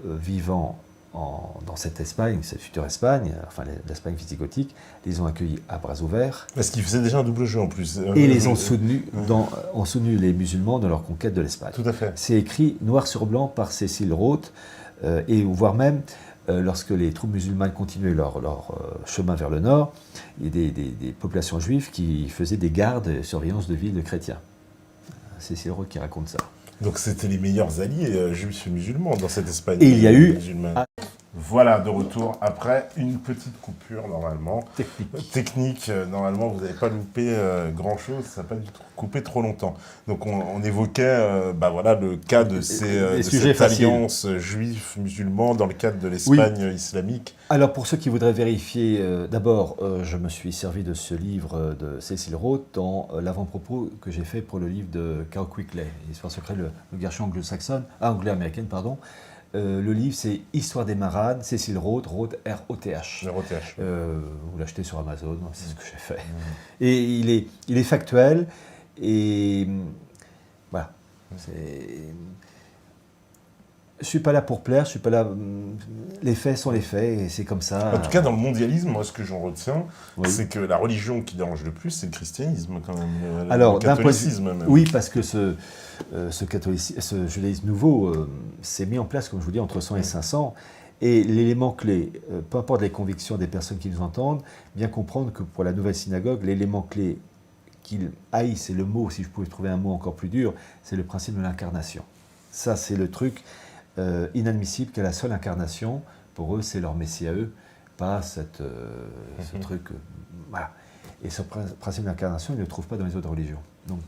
vivant dans cette Espagne, cette future Espagne, enfin l'Espagne visigothique, les ont accueillis à bras ouverts. Parce qu'ils faisaient déjà un double jeu en plus. Et les ont soutenus, ont soutenu les musulmans dans leur conquête de l'Espagne. Tout à fait. C'est écrit noir sur blanc par Cécile Rothe, et voire même lorsque les troupes musulmanes continuaient leur chemin vers le nord, il y a des populations juives qui faisaient des gardes et surveillance de villes de chrétiens. Cécile Rothe qui raconte ça. Donc c'était les meilleurs alliés juifs et musulmans dans cette Espagne. Et il y a eu... Voilà, de retour après une petite coupure normalement. Technique, normalement vous n'avez pas loupé grand-chose, ça n'a pas du tout coupé trop longtemps. Donc on évoquait voilà, le cas de cette alliance juif-musulman dans le cadre de l'Espagne islamique. Alors pour ceux qui voudraient vérifier, d'abord je me suis servi de ce livre de Cécile Rothe dans l'avant-propos que j'ai fait pour le livre de Carl Quickley, Histoire secrète, le garçon anglo-américaine, pardon. Le livre, c'est Histoire des Maranes, Cécile Rothe, Rothe, R-O-T-H. Vous l'achetez sur Amazon, c'est ce que j'ai fait. Et il est factuel, et voilà. Je ne suis pas là pour plaire, je suis pas là... Les faits sont les faits, et c'est comme ça. En tout cas, dans le mondialisme, moi, ce que j'en retiens, c'est que la religion qui dérange le plus, c'est le christianisme, quand même. Alors, le catholicisme, même. Oui, parce que ce judaïsme nouveau s'est mis en place, comme je vous dis, entre 100 et 500. Et l'élément clé, peu importe les convictions des personnes qui nous entendent, bien comprendre que pour la nouvelle synagogue, l'élément clé qu'ils haïssent, c'est le mot, si je pouvais trouver un mot encore plus dur, c'est le principe de l'incarnation. Ça, c'est le truc inadmissible qu'à la seule incarnation, pour eux, c'est leur messie à eux, pas ce truc... voilà. Et ce principe d'incarnation, ils ne le trouvent pas dans les autres religions. Donc,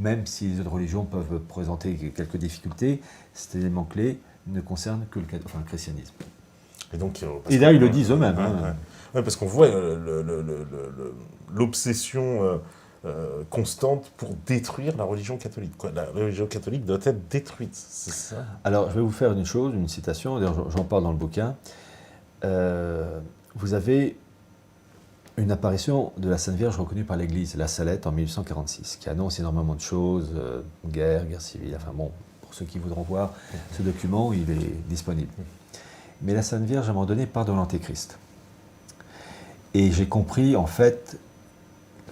même si les autres religions peuvent présenter quelques difficultés, cet élément clé ne concerne que le christianisme. Et là, ils le disent eux-mêmes. Ouais, parce qu'on voit l'obsession constante pour détruire la religion catholique. La religion catholique doit être détruite, c'est ça? Alors, je vais vous faire une citation, d'ailleurs j'en parle dans le bouquin. Vous avez une apparition de la Sainte Vierge reconnue par l'Église, la Salette, en 1846, qui annonce énormément de choses, guerre civile, enfin bon, pour ceux qui voudront voir ce document, il est disponible. Mais la Sainte Vierge, à un moment donné, parle de l'Antéchrist. Et j'ai compris, en fait,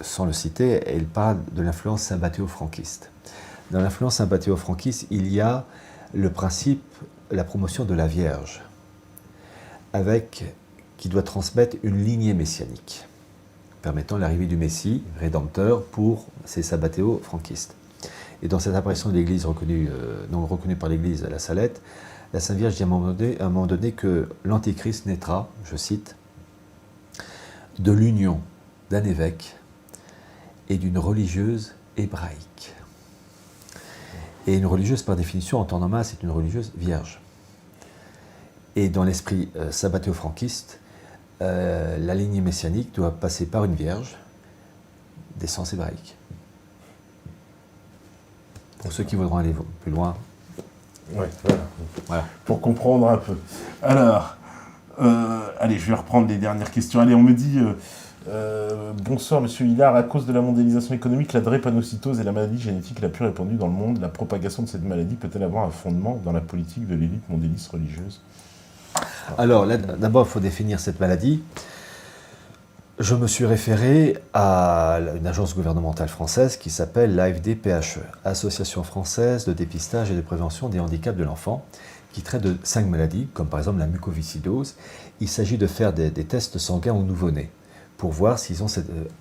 sans le citer, elle parle de l'influence sympathéo-franquiste. Dans l'influence sympathéo-franquiste, il y a le principe, la promotion de la Vierge, qui doit transmettre une lignée messianique, permettant l'arrivée du Messie, rédempteur, pour ces sabbatéo-franquistes. Et dans cette apparition de l'Église reconnue par l'Église à la Salette, la Sainte Vierge dit à un moment donné que l'Antéchrist naîtra, je cite, de l'union d'un évêque et d'une religieuse hébraïque. Et une religieuse, par définition, en temps normal, c'est une religieuse vierge. Et dans l'esprit sabbatéo-franquiste, la lignée messianique doit passer par une vierge d'essence hébraïque. Pour ceux qui voudront aller plus loin. Oui, voilà. Pour comprendre un peu. Alors, allez, je vais reprendre les dernières questions. Allez, on me dit... bonsoir Monsieur Hillard, à cause de la mondialisation économique, la drépanocytose est la maladie génétique la plus répandue dans le monde. La propagation de cette maladie peut-elle avoir un fondement dans la politique de l'élite mondialiste religieuse? Alors, d'abord, il faut définir cette maladie. je me suis référé à une agence gouvernementale française qui s'appelle l'AFD-PHE, Association française de dépistage et de prévention des handicaps de l'enfant, qui traite de 5 maladies, comme par exemple la mucoviscidose. Il s'agit de faire des tests sanguins aux nouveau-nés pour voir s'ils ont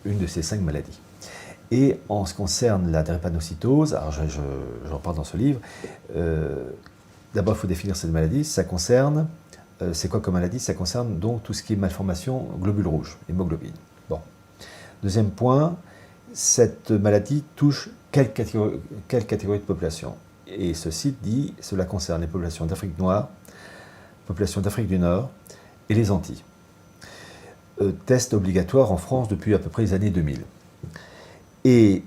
une de ces 5 maladies. Et en ce qui concerne la drépanocytose, alors j'en parle dans ce livre, d'abord il faut définir cette maladie. Ça concerne, c'est quoi comme maladie? Ça concerne donc tout ce qui est malformation globules rouges, hémoglobine. Bon. Deuxième point, cette maladie touche quelle catégorie de population? Et ce site dit cela concerne les populations d'Afrique noire, populations d'Afrique du Nord et les Antilles. Test obligatoire en France depuis à peu près les années 2000. Et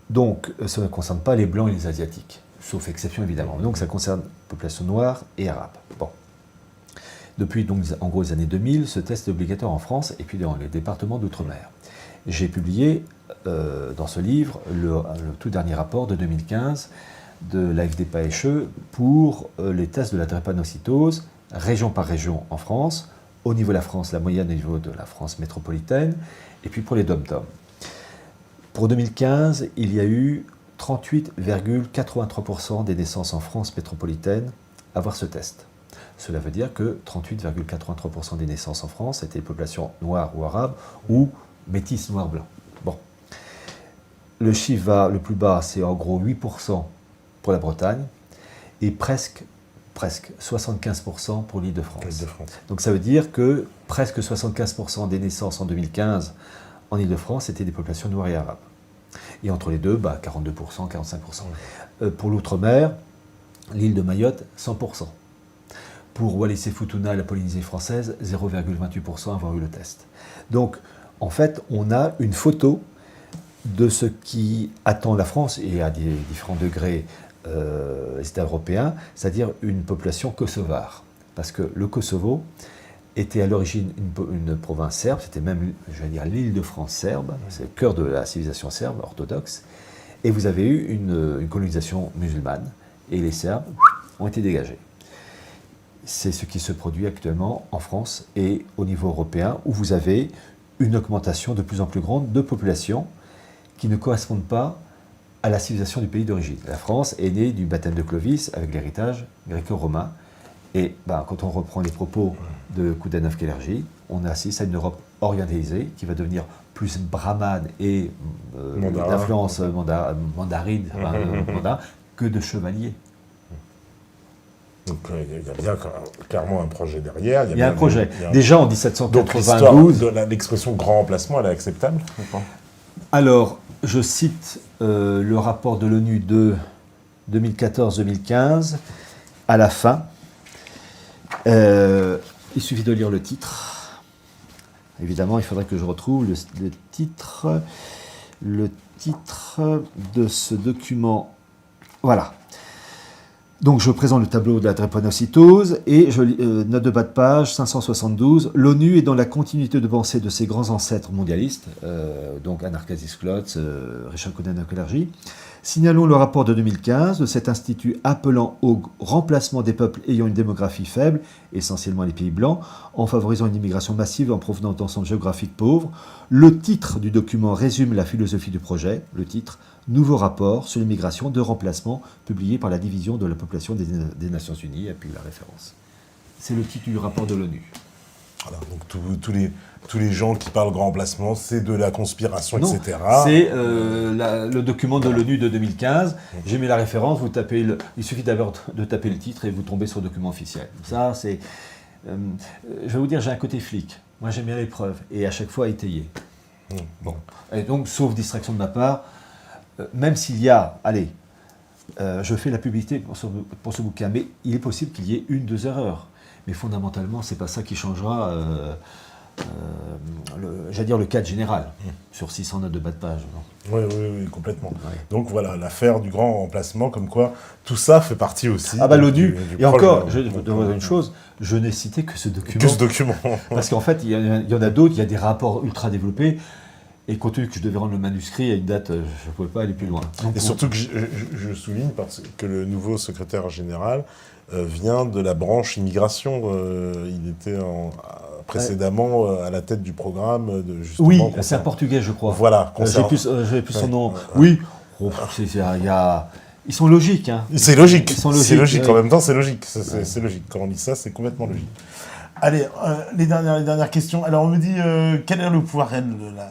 donc, ça ne concerne pas les Blancs et les Asiatiques, sauf exception évidemment. Donc, ça concerne la population noire et arabe. Bon. Depuis, donc, en gros, les années 2000, ce test est obligatoire en France et puis dans les départements d'outre-mer. J'ai publié dans ce livre le tout dernier rapport de 2015 de l'AFD-PHE pour les tests de la drépanocytose, région par région en France, au niveau de la France, la moyenne au niveau de la France métropolitaine, et puis pour les DOM-TOM. Pour 2015, il y a eu 38,83% des naissances en France métropolitaine à avoir ce test. Cela veut dire que 38,83% des naissances en France étaient des populations noires ou arabes ou métisses noir-blanc. Bon. Le chiffre le plus bas, c'est en gros 8% pour la Bretagne et presque 75% pour l'Île-de-France. Donc ça veut dire que presque 75% des naissances en 2015 en Île-de-France étaient des populations noires et arabes. Et entre les deux, 42%, 45%. Pour l'outre-mer, l'île de Mayotte, 100%. Pour Wallis et Futuna, la Polynésie française, 0,28% avoir eu le test. Donc, en fait, on a une photo de ce qui attend la France, et à des différents degrés les États européens, c'est-à-dire une population kosovare. Parce que le Kosovo était à l'origine une province serbe, c'était même, je vais dire, l'Île-de-France serbe, c'est le cœur de la civilisation serbe, orthodoxe, et vous avez eu une colonisation musulmane, et les Serbes ont été dégagés. C'est ce qui se produit actuellement en France et au niveau européen, où vous avez une augmentation de plus en plus grande de populations qui ne correspondent pas à la civilisation du pays d'origine. La France est née du baptême de Clovis avec l'héritage gréco-romain. Et quand on reprend les propos de Koudanov-Kélergi, on assiste à une Europe orientalisée qui va devenir plus brahmane et d'influence mandarine que de chevalier. Donc il y a bien clairement un projet derrière. Il y a un projet. Déjà en 1792... Donc l'expression grand remplacement, elle est acceptable? Alors, je cite le rapport de l'ONU de 2014-2015 à la fin. Il suffit de lire le titre. Évidemment, il faudrait que je retrouve le titre de ce document. Voilà. Donc, je présente le tableau de la drépanocytose et note de bas de page 572. L'ONU est dans la continuité de pensée de ses grands ancêtres mondialistes, donc Anarkazis Klotz, Richard Koudanov-Kélergi. Signalons le rapport de 2015 de cet institut appelant au remplacement des peuples ayant une démographie faible, essentiellement les pays blancs, en favorisant une immigration massive en provenance d'ensembles géographiques pauvres. Le titre du document résume la philosophie du projet. Le titre « Nouveau rapport sur l'immigration de remplacement » publié par la division de la population des Nations Unies, et puis la référence. C'est le titre du rapport de l'ONU. Voilà, donc tous les gens qui parlent grand remplacement, c'est de la conspiration, non, etc. C'est le document de l'ONU de 2015. J'ai mis la référence, il suffit d'abord de taper le titre et vous tombez sur le document officiel. Ça, c'est... je vais vous dire, j'ai un côté flic. Moi, j'aime bien les preuves, et à chaque fois étayé. Bon. Et donc, sauf distraction de ma part, même s'il y a... je fais la publicité pour ce bouquin, mais il est possible qu'il y ait 1-2 erreurs. Mais fondamentalement, ce n'est pas ça qui changera, le cadre général, sur 600 notes de bas de page. Oui, complètement. Ouais. Donc voilà, l'affaire du grand remplacement, comme quoi tout ça fait partie aussi l'ONU. Et encore, je vais vous dire une chose, je n'ai cité que ce document. Que ce document. Parce qu'en fait, il y en a d'autres, il y a des rapports ultra développés. Et compte tenu que je devais rendre le manuscrit à une date, je ne pouvais pas aller plus loin. Donc, Et surtout que je souligne parce que le nouveau secrétaire général vient de la branche immigration. Il était précédemment à la tête du programme de justement. Oui, c'est un Portugais, je crois. Voilà. J'avais plus son nom. Oui. Ils sont logiques. Hein. C'est logique. C'est logique. Oui. En même temps, c'est logique. C'est logique. Quand on dit ça, c'est complètement logique. Allez, les dernières questions. Alors, on me dit, quel est le pouvoir réel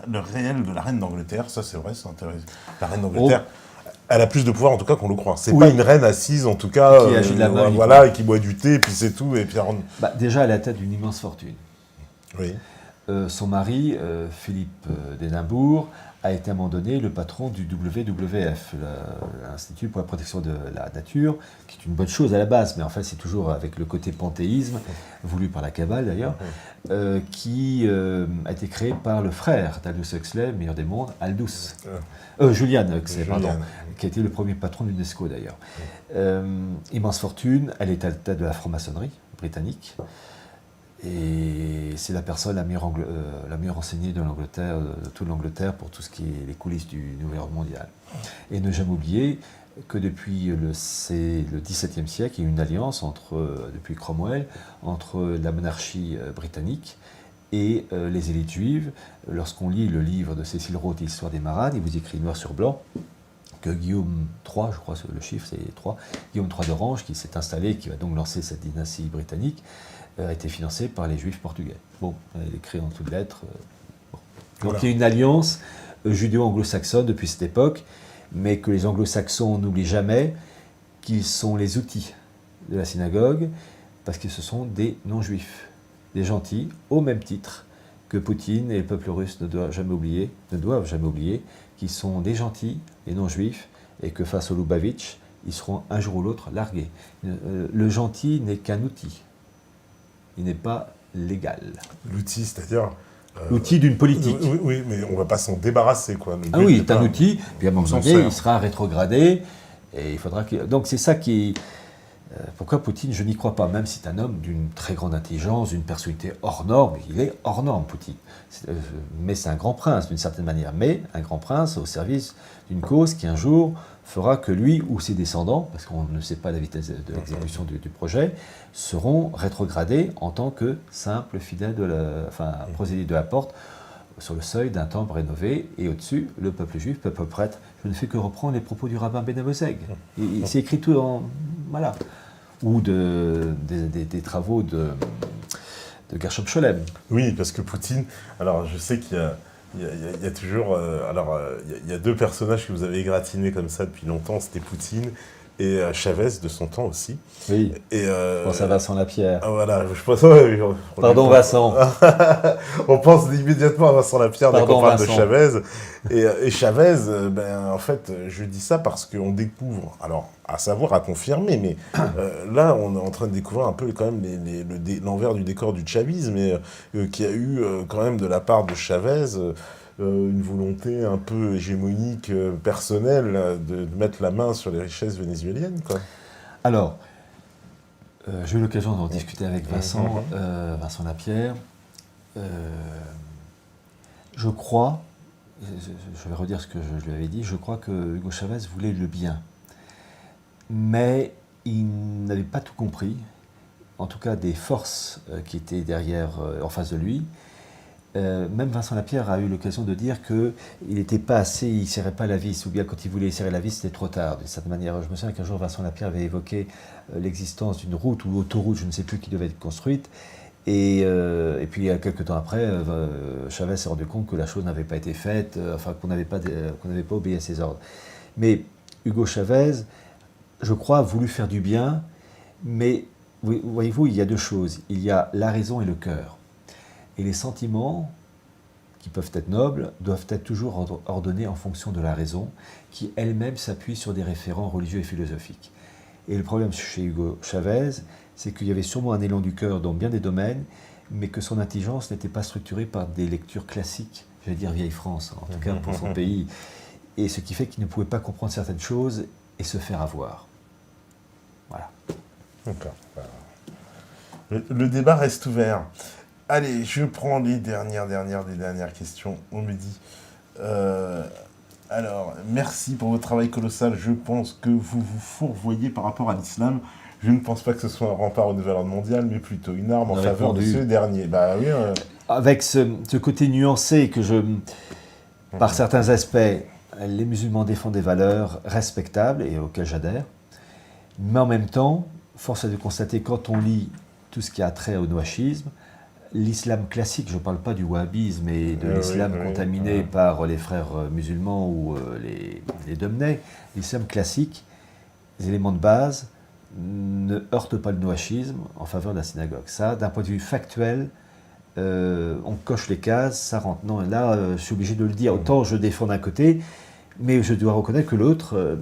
de la reine d'Angleterre? Ça, c'est vrai, c'est intéressant. La reine d'Angleterre, elle a plus de pouvoir, en tout cas, qu'on le croit. C'est pas une reine assise, en tout cas, qui agit de la main, voilà, et qui boit du thé, et puis c'est tout. Et puis, déjà, elle a la tête d'une immense fortune. Oui. Son mari, Philippe d'Édimbourg, a été à un moment donné le patron du WWF, l'Institut pour la protection de la nature, qui est une bonne chose à la base, mais en fait c'est toujours avec le côté panthéisme, voulu par la Cabale d'ailleurs, qui a été créé par le frère d'Aldous Huxley, meilleur des mondes, Julian Huxley, pardon, qui a été le premier patron de l'UNESCO d'ailleurs. Immense fortune, elle est à la tête de la franc-maçonnerie britannique. Et c'est la personne la mieux renseignée de l'Angleterre, de toute l'Angleterre, pour tout ce qui est les coulisses du nouvel ordre mondial. Et ne jamais oublier que depuis le XVIIe siècle, il y a eu une alliance depuis Cromwell entre la monarchie britannique et les élites juives. Lorsqu'on lit le livre de Cécile Rhodes, L'histoire des Marades, il vous écrit noir sur blanc que Guillaume III, je crois le chiffre c'est 3, Guillaume III d'Orange, qui s'est installé, qui va donc lancer cette dynastie britannique, a été financé par les Juifs portugais. Bon, il est écrit en toutes lettres. Bon. Donc il y a une alliance judéo-anglo-saxonne depuis cette époque, mais que les anglo-saxons n'oublient jamais qu'ils sont les outils de la synagogue, parce que ce sont des non-juifs, des gentils, au même titre que Poutine et le peuple russe ne doivent jamais oublier qu'ils sont des gentils, des non-juifs, et que face au Lubavitch, ils seront un jour ou l'autre largués. Le gentil n'est qu'un outil. Il n'est pas légal. L'outil, c'est-à-dire... l'outil d'une politique. Oui, mais on ne va pas s'en débarrasser, quoi. C'est un outil, puis à un moment donné, il sera rétrogradé, et il faudra qu'il... Donc c'est ça qui... pourquoi Poutine, je n'y crois pas, même si c'est un homme d'une très grande intelligence, d'une personnalité hors norme, il est hors norme, Poutine. Mais c'est un grand prince, d'une certaine manière, mais un grand prince au service d'une cause qui un jour fera que lui ou ses descendants, parce qu'on ne sait pas la vitesse de l'exécution du projet, seront rétrogradés en tant que simples fidèles prosélytes de la porte, sur le seuil d'un temple rénové, et au-dessus, le peuple juif, peuple prêtre. Je ne fais que reprendre les propos du rabbin Ben Abozeg. Il s'est écrit tout en... Voilà. Ou des travaux de Gershom Scholem. Oui, parce que Poutine... Alors, je sais qu'il y a toujours... il y a deux personnages que vous avez égratignés comme ça depuis longtemps, c'était Poutine et Chavez de son temps aussi. Oui, je pense à Vincent Lapierre. Voilà, je pense... Pardon Vincent. On pense immédiatement à Vincent Lapierre dès qu'on parle de Chavez. Et Chavez, en fait, je dis ça parce qu'on découvre, alors à savoir, à confirmer, mais là, on est en train de découvrir un peu quand même l'envers du décor du chavisme, et qui a eu quand même de la part de Chavez une volonté un peu hégémonique, personnelle, de mettre la main sur les richesses vénézuéliennes, quoi. Alors, j'ai eu l'occasion d'en discuter avec Vincent Lapierre. Je crois, je vais redire ce que je lui avais dit, je crois que Hugo Chavez voulait le bien. Mais il n'avait pas tout compris, en tout cas des forces qui étaient derrière, en face de lui. Même Vincent Lapierre a eu l'occasion de dire qu'il n'était pas assez, il ne serrait pas la vis, ou bien quand il voulait serrer la vis, c'était trop tard. De cette manière, je me souviens qu'un jour Vincent Lapierre avait évoqué l'existence d'une route ou autoroute, je ne sais plus, qui devait être construite. Et puis, quelques temps après, Chavez s'est rendu compte que la chose n'avait pas été faite, qu'on n'avait pas obéi à ses ordres. Mais Hugo Chavez, je crois, a voulu faire du bien, mais voyez-vous, il y a deux choses. Il y a la raison et le cœur. Et les sentiments, qui peuvent être nobles, doivent être toujours ordonnés en fonction de la raison, qui elle-même s'appuie sur des référents religieux et philosophiques. Et le problème chez Hugo Chavez, c'est qu'il y avait sûrement un élan du cœur dans bien des domaines, mais que son intelligence n'était pas structurée par des lectures classiques, j'allais dire vieille France, en tout cas pour son pays, et ce qui fait qu'il ne pouvait pas comprendre certaines choses et se faire avoir. Voilà. D'accord. Le débat reste ouvert. Allez, je prends les dernières questions. On me dit, Alors, merci pour votre travail colossal. Je pense que vous vous fourvoyez par rapport à l'islam. Je ne pense pas que ce soit un rempart au nouvel ordre mondial, mais plutôt une arme en faveur de ce dernier. Bah oui. Avec ce côté nuancé que par certains aspects, les musulmans défendent des valeurs respectables et auxquelles j'adhère. Mais en même temps, force est de constater, quand on lit tout ce qui a trait au noachisme, l'islam classique, je ne parle pas du wahhabisme et de l'islam contaminé par les frères musulmans ou les Domnay, l'islam classique, les éléments de base ne heurtent pas le noachisme en faveur de la synagogue. Ça, d'un point de vue factuel, on coche les cases, ça rentre. Non, là, je suis obligé de le dire. Autant je défends d'un côté, mais je dois reconnaître que l'autre,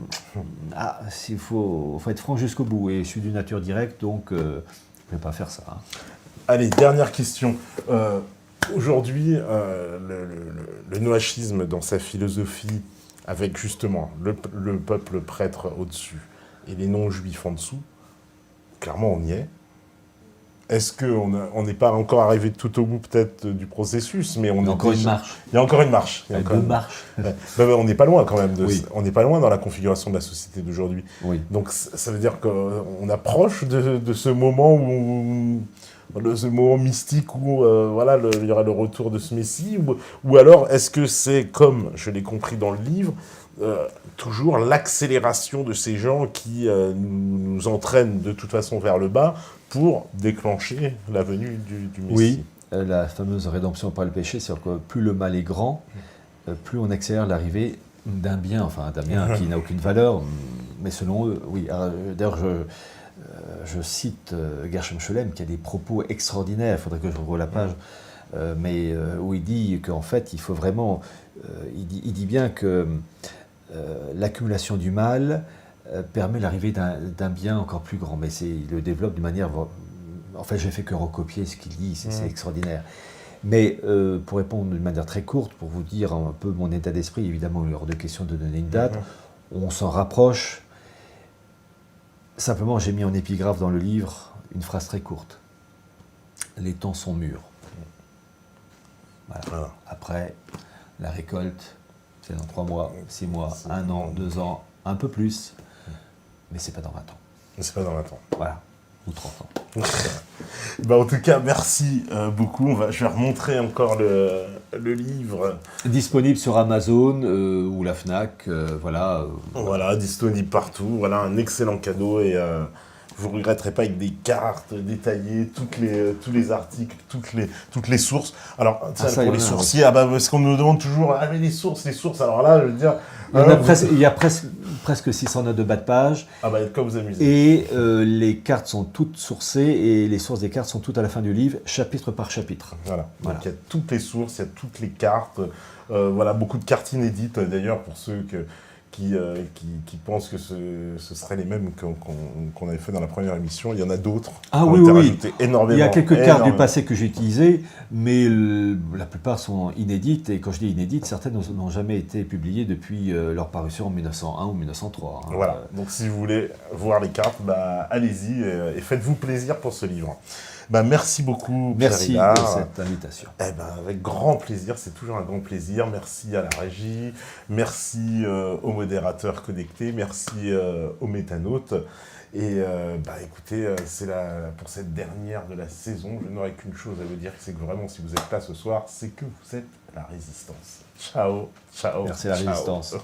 il faut être franc jusqu'au bout. Et je suis d'une nature directe, donc je ne vais pas faire ça. Allez, dernière question. Aujourd'hui, le noachisme, dans sa philosophie, avec justement le peuple prêtre au-dessus et les non-juifs en dessous, clairement on y est. Est-ce qu'on n'est pas encore arrivé tout au bout peut-être du processus, mais on Il y a encore une marche. Il y a encore une marche. Il y a deux marches. Ouais. On n'est pas loin quand même. On n'est pas loin dans la configuration de la société d'aujourd'hui. Oui. Donc ça veut dire qu'on approche de ce moment ce moment mystique où il y aura le retour de ce Messie, ou alors est-ce que c'est, comme je l'ai compris dans le livre, toujours l'accélération de ces gens qui nous entraînent de toute façon vers le bas pour déclencher la venue du Messie. Oui, la fameuse rédemption par le péché, c'est-à-dire que plus le mal est grand, plus on accélère l'arrivée d'un bien qui n'a aucune valeur, mais selon eux, oui. D'ailleurs, je cite Gershom Scholem qui a des propos extraordinaires, il faudrait que je revoie la page, où il dit qu'en fait, il faut vraiment... il dit bien que l'accumulation du mal permet l'arrivée d'un bien encore plus grand, mais il le développe d'une manière... En fait, je n'ai fait que recopier ce qu'il dit, c'est extraordinaire. Mais pour répondre d'une manière très courte, pour vous dire un peu mon état d'esprit, évidemment, il est hors de question de donner une date, on s'en rapproche. Simplement, j'ai mis en épigraphe dans le livre une phrase très courte. Les temps sont mûrs. Voilà. Après, la récolte, c'est dans 3 mois, 6 mois, 1 an, 2 ans, un peu plus, mais c'est pas dans 20 ans. C'est pas dans 20 ans. Voilà. Ou 30 ans. En tout cas, merci beaucoup. Je vais remontrer encore le livre. Disponible sur Amazon ou la Fnac, voilà. Voilà, disponible partout. Voilà, un excellent cadeau et vous ne regretterez pas, avec des cartes détaillées, tous les articles, toutes les sources. Alors, pour les sourciers, parce qu'on nous demande toujours, mais les sources. Alors là, je veux dire... Il y a presque 600 notes de bas de page. Comme vous amusez. Et les cartes sont toutes sourcées et les sources des cartes sont toutes à la fin du livre, chapitre par chapitre. Voilà. Donc il y a toutes les sources, il y a toutes les cartes. Beaucoup de cartes inédites d'ailleurs pour ceux qui pensent que ce seraient les mêmes qu'on avait fait dans la première émission. Il y en a d'autres. Oui. Énormément. Il y a quelques cartes du passé que j'ai utilisées, mais la plupart sont inédites. Et quand je dis inédites, certaines n'ont jamais été publiées depuis leur parution en 1901 ou 1903. Voilà. Donc si vous voulez voir les cartes, allez-y et faites-vous plaisir pour ce livre. Merci beaucoup, Pierre Merci Hillard. de cette invitation. Avec grand plaisir, c'est toujours un grand plaisir. Merci à la régie, merci aux modérateurs connectés, merci aux métanautes. Et écoutez, pour cette dernière de la saison, je n'aurai qu'une chose à vous dire, c'est que vraiment, si vous êtes là ce soir, c'est que vous êtes la résistance. Ciao, ciao. Merci à la résistance.